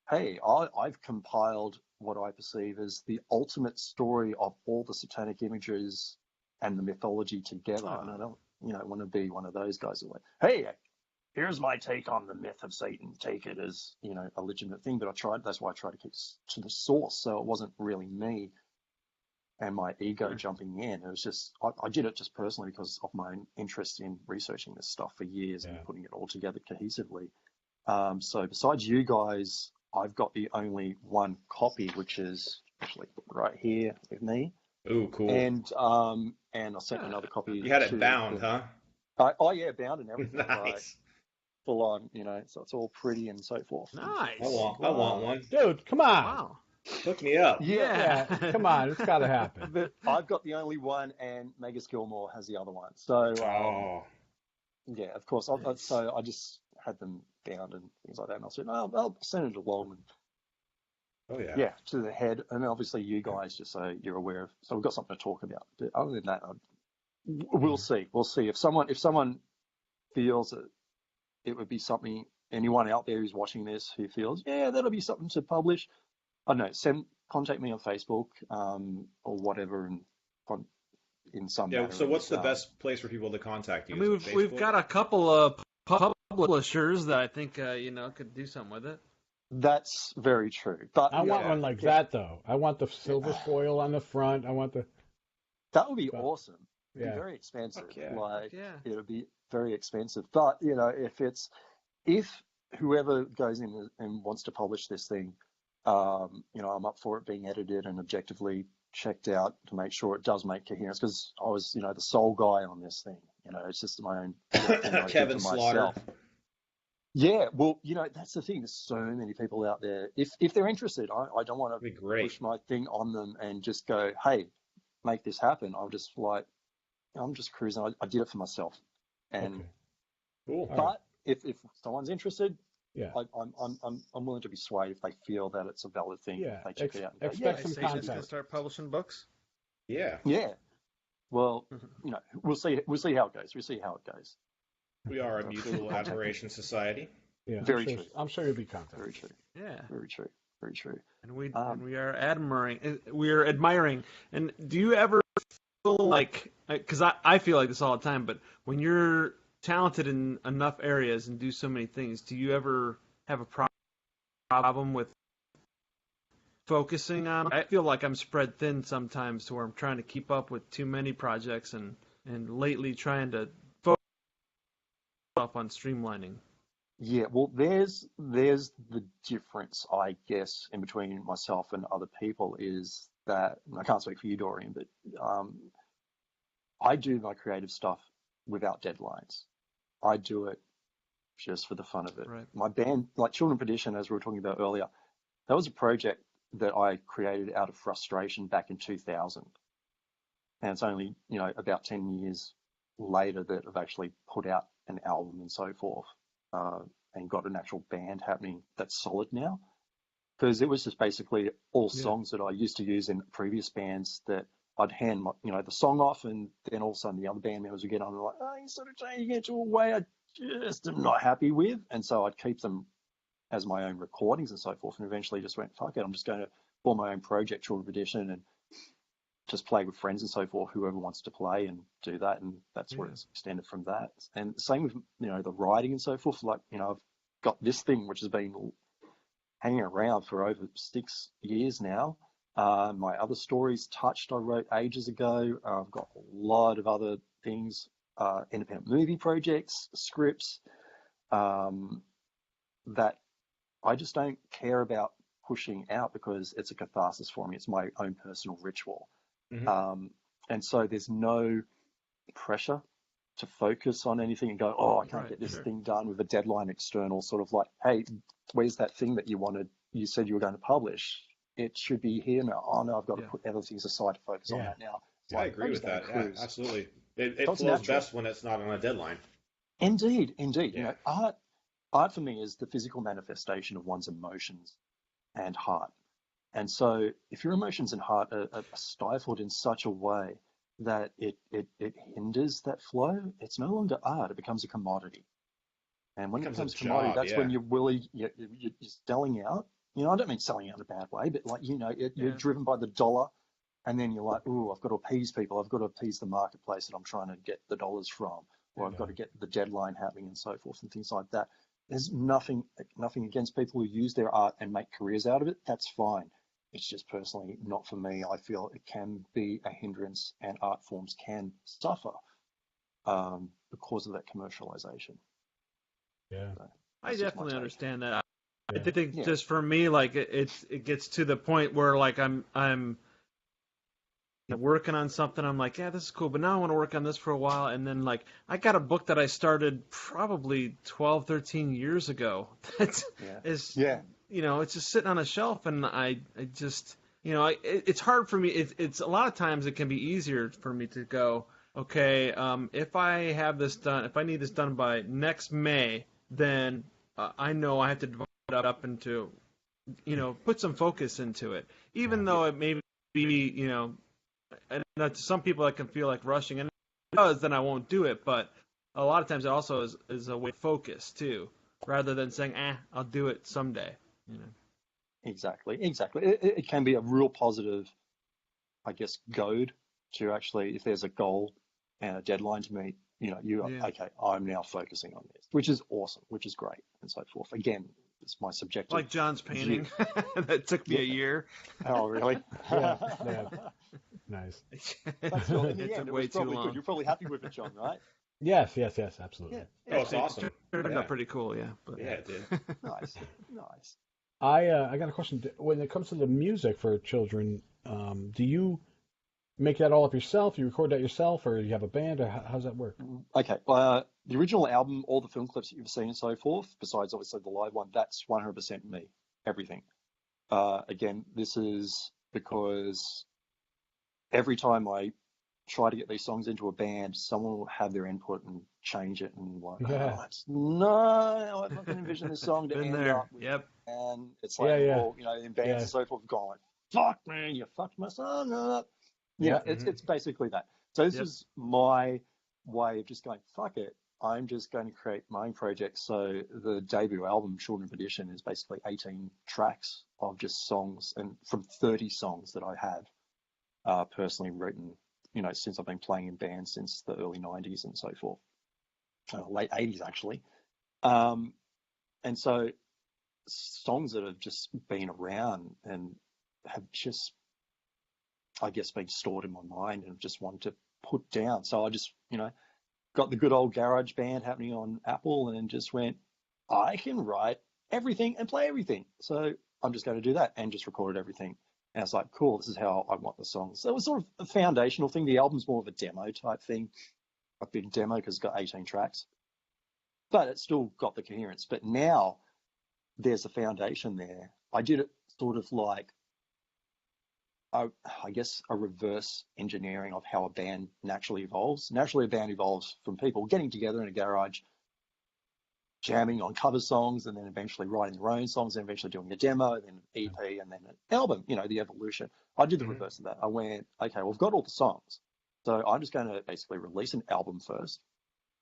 hey, I've compiled what I perceive as the ultimate story of all the satanic images and the mythology together, and I don't, want to be one of those guys who are like, hey, here's my take on the myth of Satan. Take it as, a legitimate thing. But that's why I try to keep to the source, so it wasn't really me and my ego jumping in. It was just, I did it just personally because of my own interest in researching this stuff for years and putting it all together cohesively. So besides you guys, I've got the only one copy, which is actually right here with me. Ooh, cool. And I sent another copy. You had it bound, huh? Oh yeah, bound and everything. Nice. Like, full on, so it's all pretty and so forth. Nice. I want one. Dude, come on. Wow. Hook me up. Yeah, come on, it's got to happen. But I've got the only one, and Megas Gilmore has the other one. So yeah, of course. So I just had them bound and things like that, and I said, I'll send it along. And, yeah, to the head, and obviously you guys, just so you're aware of. So we've got something to talk about. But other than that, we'll see. We'll see if someone feels that it would be something. Anyone out there who's watching this who feels, that'll be something to publish. I don't know. Contact me on Facebook or whatever, and in some. Yeah. So what's the best place for people to contact you? I mean, we've got a couple of publishers that I think could do something with it. That's very true. But I want one like that though. I want the silver foil on the front. I want the. That would be awesome. It'd be very expensive. It'll be very expensive. But if whoever goes in and wants to publish this thing. I'm up for it being edited and objectively checked out to make sure it does make coherence, because I was, the sole guy on this thing. It's just my own Kevin Slaughter. Yeah, well, that's the thing. There's so many people out there. If they're interested, I don't want to push my thing on them and just go, hey, make this happen. I'm just cruising. I did it for myself. And cool. But if someone's interested, yeah, I'm willing to be swayed if they feel that it's a valid thing. Yeah, if they check it out. And expect some Satan's content. gonna start publishing books. Yeah. Yeah. Well, we'll see. We'll see how it goes. We'll see how it goes. We are a mutual admiration society. Yeah, very true. I'm sure you'll be contacted. Very true. Yeah. Very true. Very true. And we are admiring. And do you ever feel like, because I feel like this all the time, but when you're talented in enough areas and do so many things, do you ever have a problem with focusing on? I feel like I'm spread thin sometimes, to where I'm trying to keep up with too many projects, and lately trying to focus on streamlining. Yeah, well, there's the difference, I guess, in between myself and other people, is that, and I can't speak for you, Dorian, but I do my creative stuff without deadlines. I do it just for the fun of it. Right. My band, like Children of Perdition, as we were talking about earlier, that was a project that I created out of frustration back in 2000. And it's only, about 10 years later that I've actually put out an album and so forth, and got an actual band happening that's solid now. Because it was just basically all songs that I used to use in previous bands that I'd hand the song off, and then all of a sudden the other band members would get on and like, oh, you're sort of changing it to a way I just am not happy with. And so I'd keep them as my own recordings and so forth, and eventually just went, fuck it, I'm just going to form my own project, Children of Perdition, and just play with friends and so forth, whoever wants to play, and do that. And that's where it's extended from that. And same with, the writing and so forth. Like, I've got this thing which has been hanging around for over 6 years now. My other stories, Touched, I wrote ages ago. I've got a lot of other things, independent movie projects, scripts, that I just don't care about pushing out, because it's a catharsis for me. It's my own personal ritual. Mm-hmm. And so there's no pressure to focus on anything and go, oh, I can't get this thing done with a deadline external, sort of like, hey, where's that thing that you said you were going to publish? It should be here now. Oh, no, I've got to put other things aside to focus on that now. Yeah, I agree with that. Yeah, absolutely. It flows best when it's not on a deadline. Indeed. Yeah. Art for me is the physical manifestation of one's emotions and heart. And so if your emotions and heart are stifled in such a way that it hinders that flow, it's no longer art. It becomes a commodity. And when it becomes a commodity, job, that's yeah. when you're selling out. You know, I don't mean selling out in a bad way, but like, you know, you're driven by the dollar, and then you're like, ooh, I've got to appease people. I've got to appease the marketplace that I'm trying to get the dollars from, or I've got to get the deadline happening and so forth and things like that. There's nothing against people who use their art and make careers out of it. That's fine. It's just personally not for me. I feel it can be a hindrance, and art forms can suffer because of that commercialization. Yeah. So I definitely understand that. I Yeah. think just for me, like it gets to the point where like I'm working on something. I'm like, yeah, this is cool, but now I want to work on this for a while. And then like I got a book that I started probably 12, 13 years ago. That is, you know, it's just sitting on a shelf, and I just, you know, it's hard for me. It's a lot of times it can be easier for me to go, okay, if I have this done, if I need this done by next May, then I know I have to divide it up into, you know, put some focus into it, even though it may be, you know, and to some people it can feel like rushing, and if it does, then I won't do it. But a lot of times it also is a way of focus too, rather than saying, I'll do it someday. You know. Exactly. It can be a real positive, I guess, goad to actually, if there's a goal and a deadline to meet, you know, okay, I'm now focusing on this, which is awesome, which is great, and so forth. Again, it's my subjective. Like John's painting, that took me a year. Oh, really? Yeah. Nice. That's still, in the It end, took it way was too probably long. good. You're probably happy with it, John, right? Yes, absolutely. Yeah. Oh, it's awesome. It turned out pretty cool, yeah. But, Yeah, it did. Nice. I got a question. When it comes to the music for children, do you make that all up yourself? You record that yourself, or you have a band, or how's that work? Okay. The original album, all the film clips that you've seen and so forth, besides obviously the live one, that's 100% me. Everything. Again, this is because every time I try to get these songs into a band, someone will have their input and change it, and like, no, I fucking envision this song to end up with. Yep. And it's like, well, you know, in bands and so forth, going like, fuck, man, you fucked my song up. Yeah, it's basically that. So this is my way of just going, fuck it, I'm just going to create my own project. So the debut album, Children's Edition, is basically 18 tracks of just songs, and from 30 songs that I have personally written, you know, since I've been playing in bands since the early 90s and so forth, late 80s actually. And so songs that have just been around and have just, I guess, been stored in my mind and just wanted to put down. So I just, you know, got the good old garage band happening on Apple and just went, I can write everything and play everything. So I'm just going to do that, and just recorded everything. And it's like, cool, this is how I want the songs. So it was sort of a foundational thing. The album's more of a demo type thing, a big demo because it's got 18 tracks. But it's still got the coherence. But now there's a foundation there. I did it sort of like, I guess, a reverse engineering of how a band naturally evolves. Naturally, a band evolves from people getting together in a garage, jamming on cover songs, and then eventually writing their own songs, and eventually doing a demo, then an EP, and then an album, you know, the evolution. I did the reverse of that. I went, okay, well, I've got all the songs. So I'm just going to basically release an album first.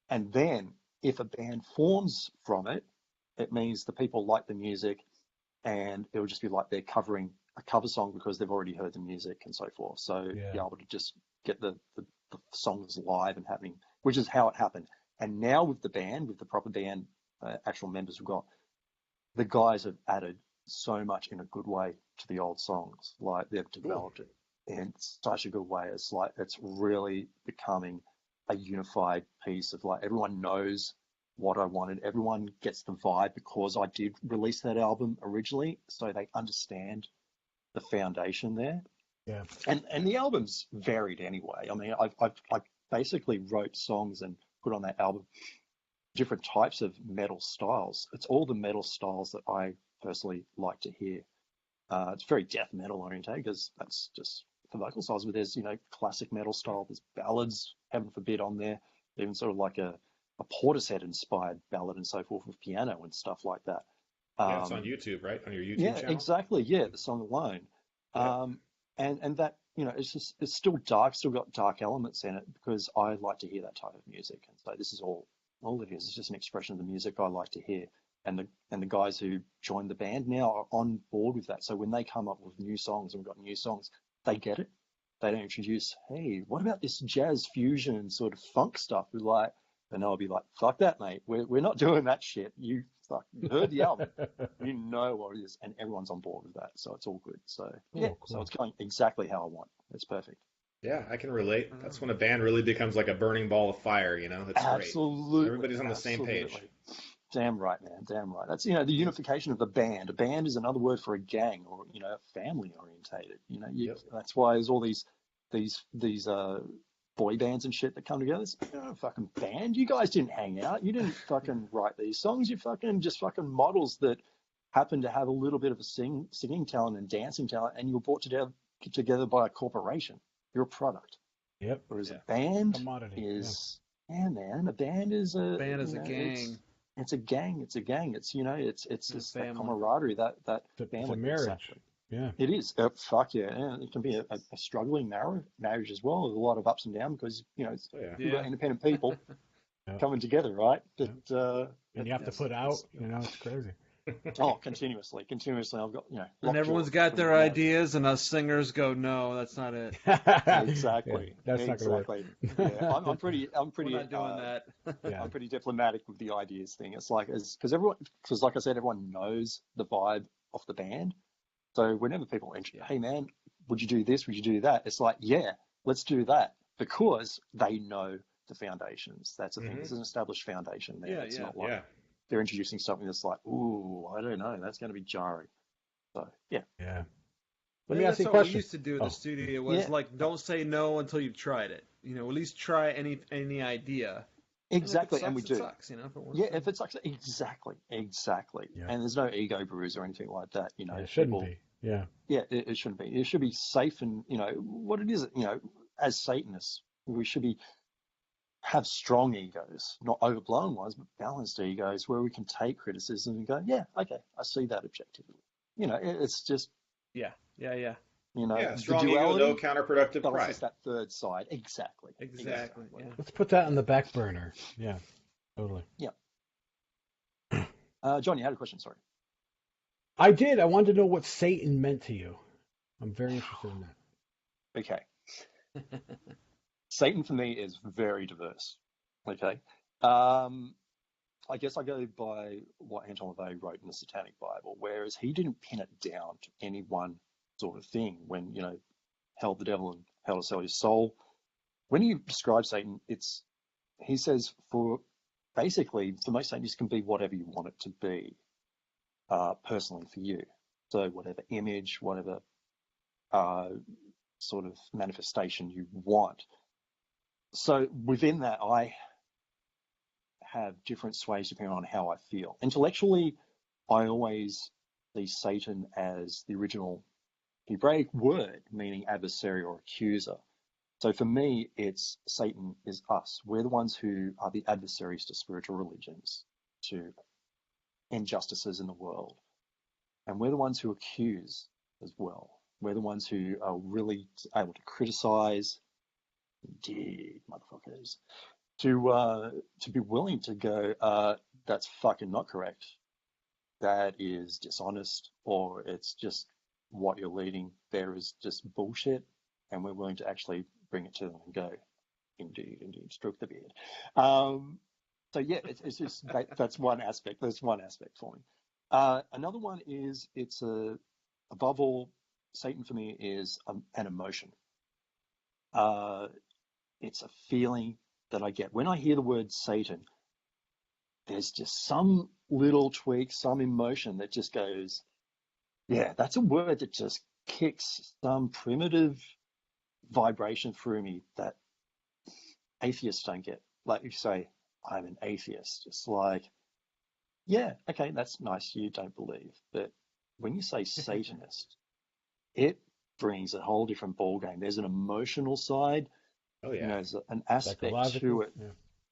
And then if a band forms from it, it means the people like the music, and it will just be like they're covering a cover song because they've already heard the music and so forth. So be able to just get the songs live and happening, which is how it happened. And now with the band, with the proper band, actual members we've got, the guys have added so much in a good way to the old songs. Like, they've developed it in such a good way. It's like, it's really becoming a unified piece of, like, everyone knows what I wanted. Everyone gets the vibe because I did release that album originally, so they understand the foundation there. Yeah. And the album's varied anyway. I mean, I basically wrote songs and put on that album different types of metal styles. It's all the metal styles that I personally like to hear. It's very death metal oriented because that's just for vocal styles, but there's, you know, classic metal style, there's ballads, heaven forbid, on there, even sort of like a Portishead inspired ballad and so forth with piano and stuff like that. It's on YouTube, right? On your YouTube channel? Yeah, exactly. Yeah, the song alone. And that, it's still dark, still got dark elements in it because I like to hear that type of music. And so this is all it is. It's just an expression of the music I like to hear. And the guys who joined the band now are on board with that. So when they come up with new songs, and we've got new songs, they get it. They don't introduce, hey, what about this jazz fusion sort of funk stuff? We're like, and they'll be like, fuck that, mate. We're not doing that shit. You heard the album. You know what it is. And everyone's on board with that. So it's all good. So, yeah, cool. So it's going exactly how I want. It's perfect. Yeah, I can relate. That's when a band really becomes like a burning ball of fire, you know? That's Absolutely. great. Everybody's on the same page. Damn right, man. Damn right. That's, the unification of the band. A band is another word for a gang or, family orientated. That's why there's all these boy bands and shit that come together. It's a fucking band. You guys didn't hang out. You didn't fucking write these songs. You just models that happen to have a little bit of a singing talent and dancing talent, and you were brought together by a corporation. You're a product. Yep. Whereas a band commodity is, man, a band is a gang. It's a gang. It's a gang. It's just that family. camaraderie, that It's family. a marriage. Exactly. Yeah. It is. Fuck yeah. And it can be a struggling marriage as well, with a lot of ups and downs because, you've got independent people coming together, right? But, and you have to put out, it's crazy. Continuously. I've got, And everyone's got their ideas, and us singers go, no, that's not it. Exactly. Yeah, that's not gonna work. Yeah, I'm pretty. We're not doing that. Yeah. I'm pretty diplomatic with the ideas thing. It's like, because like I said, everyone knows the vibe of the band. So whenever people enter, hey man, would you do this? Would you do that? It's like, yeah, let's do that, because they know the foundations. That's the thing. There's an established foundation there. Yeah, it's not like they're introducing something that's like, ooh, I don't know, that's going to be jarring. So yeah. Yeah. Let me ask you a what question. we used to do in the studio was like, don't say no until you've tried it. At least try any idea. Exactly, And we do. It sucks, if it works. Yeah, if it sucks, exactly. Yeah. And there's no ego bruise or anything like that. It shouldn't be. Yeah. Yeah, it shouldn't be. It should be safe, and what it is. As Satanists, we should have strong egos, not overblown ones, but balanced egos, where we can take criticism and go, yeah, okay, I see that objectively. It's just yeah. Strong ego, no counterproductive but pride. it's that third side. Exactly. Yeah. Let's put that on the back burner. Yeah. Totally. Yeah. John, you had a question. Sorry. I did. I wanted to know what Satan meant to you. I'm very interested in that. Okay. Satan for me is very diverse. Okay. I guess I go by what Anton LaVey wrote in the Satanic Bible, whereas he didn't pin it down to any one sort of thing when, hell the devil and how to sell his soul. When he describes Satan, he says for most Satanists can be whatever you want it to be, personally for you. So whatever image, whatever sort of manifestation you want. So within that, I have different sways depending on how I feel. Intellectually, I always see Satan as the original Hebraic word meaning adversary or accuser. So for me, it's Satan is us. We're the ones who are the adversaries to spiritual religions, to injustices in the world. And we're the ones who accuse as well. We're the ones who are really able to criticize, indeed, motherfuckers, to be willing to go, that's fucking not correct. That is dishonest, or it's just what you're leading there is just bullshit, and we're willing to actually bring it to them and go, indeed, stroke the beard. So yeah, it's just that's one aspect. That's one aspect for me. Another one is above all, Satan for me is an emotion. It's a feeling that I get when I hear the word Satan. There's just some little tweak, some emotion that just goes, yeah, that's a word that just kicks some primitive vibration through me that atheists don't get. Like you say, I'm an atheist. It's like, yeah, okay, that's nice. You don't believe. But when you say Satanist, it brings a whole different ballgame. There's an emotional side. Oh, yeah. There's an aspect to it.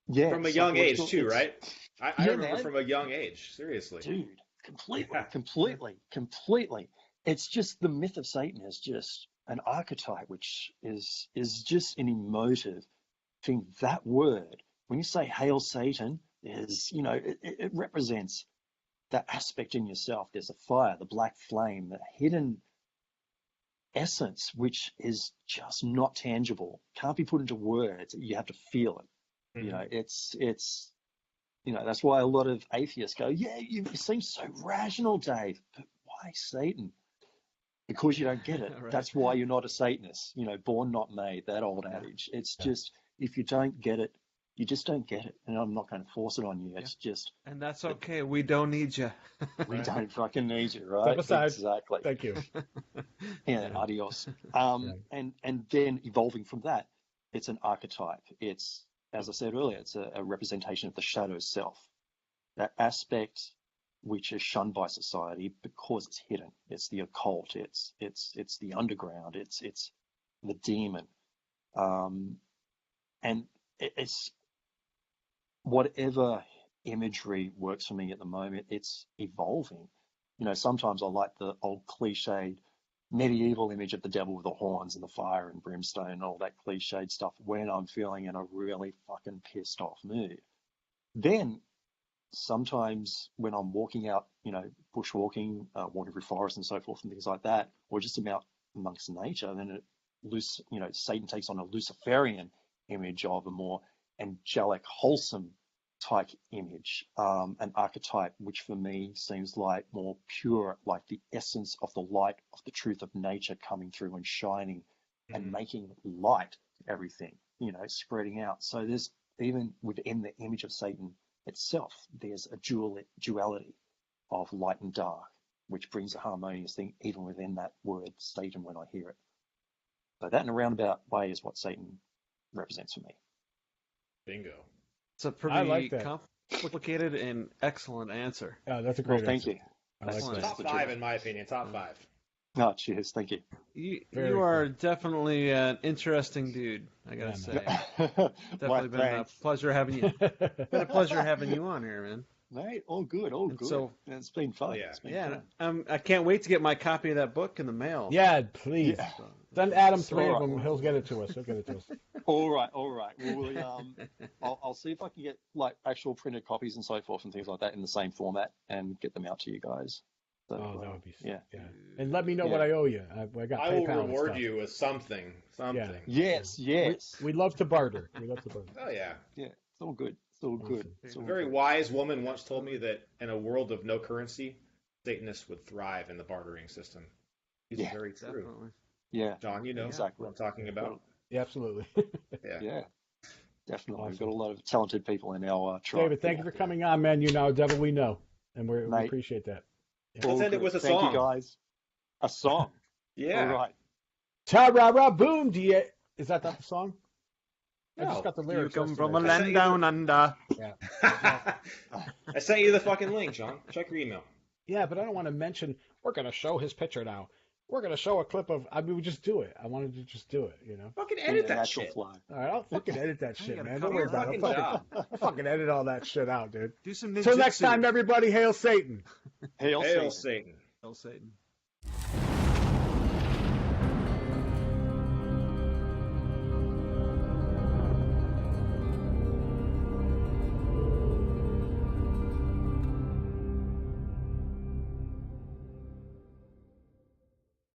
Yeah. From a young age, too, right? I remember man. from a young age, seriously. Dude, completely. It's just the myth of Satan has just an archetype, which is just an emotive thing. That word, when you say "Hail Satan," there's, it represents that aspect in yourself. There's a fire, the black flame, the hidden essence, which is just not tangible, can't be put into words. You have to feel it. It's that's why a lot of atheists go, yeah, you seem so rational, Dave, but why Satan? Because you don't get it. Right. That's why you're not a Satanist. Born not made, that old adage. It's just, if you don't get it, you just don't get it. And I'm not going to force it on you. It's just, And that's okay. We don't need you. we don't fucking need you, right? Step aside. Exactly. Thank you. Yeah, adios. And then evolving from that, it's an archetype. It's, as I said earlier, it's a representation of the shadow self, that aspect which is shunned by society because it's hidden. It's the occult. It's the underground. It's the demon. And it's whatever imagery works for me at the moment. It's evolving. Sometimes I like the old cliched medieval image of the devil with the horns and the fire and brimstone and all that cliched stuff when I'm feeling in a really fucking pissed off mood. Then sometimes when I'm walking out, bushwalking, walking through forests and so forth and things like that, or just about amongst nature, then Satan takes on a Luciferian image of a more angelic, wholesome type image, an archetype, which for me seems like more pure, like the essence of the light of the truth of nature coming through and shining and making light to everything, spreading out. So there's, even within the image of Satan itself, there's a duality of light and dark, which brings a harmonious thing even within that word Satan when I hear it. So that in a roundabout way is what Satan represents for me. Bingo. It's a I pretty like that. complicated and excellent answer. That's a Well, great thank answer. you. I like Excellent. that. Top 5 in my opinion. Top 5. Oh, cheers. Thank you. You Very are cool. definitely an interesting dude, I gotta say. Why, Definitely been a thanks. pleasure having you. Been a pleasure having you on here, man. Mate, all good, all And good. so- It's been fun. Oh, yeah. It's been Yeah, fun. I can't wait to get my copy of that book in the mail. Yeah, please. Yeah. Send Adam So- 3 of them. He'll get it to us. All right. I'll see if I can get like actual printed copies and so forth and things like that in the same format and get them out to you guys. So, Oh, that would be yeah. And let me know Yeah. what I owe you. I got I will PayPal and reward stuff. you with something. Something. Yes. We love to barter. Oh yeah. Yeah. It's all good. It's all good. Awesome. It's A all very good. wise woman once told me that in a world of no currency, Satanists would thrive in the bartering system. It's Yeah. very true. Definitely. Yeah. John, you know Exactly. what I'm talking about. Yeah, absolutely. Yeah. Yeah. Definitely. Awesome. We've got a lot of talented people in our tribe. David, thank you for coming on, man. You know, devil we know. And we Mate. appreciate that. All Let's end it good. with a Thank song. you, guys. A song. Yeah. All right. Ta-ra-ra, boom, is that not the song? I No. just got the You lyrics. come from a yesterday. land down under. Yeah. I sent you the fucking link, John. Check your email. Yeah, but I don't want to mention, we're going to show his picture now. We're going to show a clip of, we just do it. I wanted to just do it, Fucking In edit the that natural shit. flow. All right, I'll fucking edit that You shit, gotta man. cut Don't worry all about that it. fucking I'll fucking edit all that shit out, dude. Do some Until next ninjutsu. time, everybody, hail Satan. Hail Hail Satan. Satan. Hail Satan.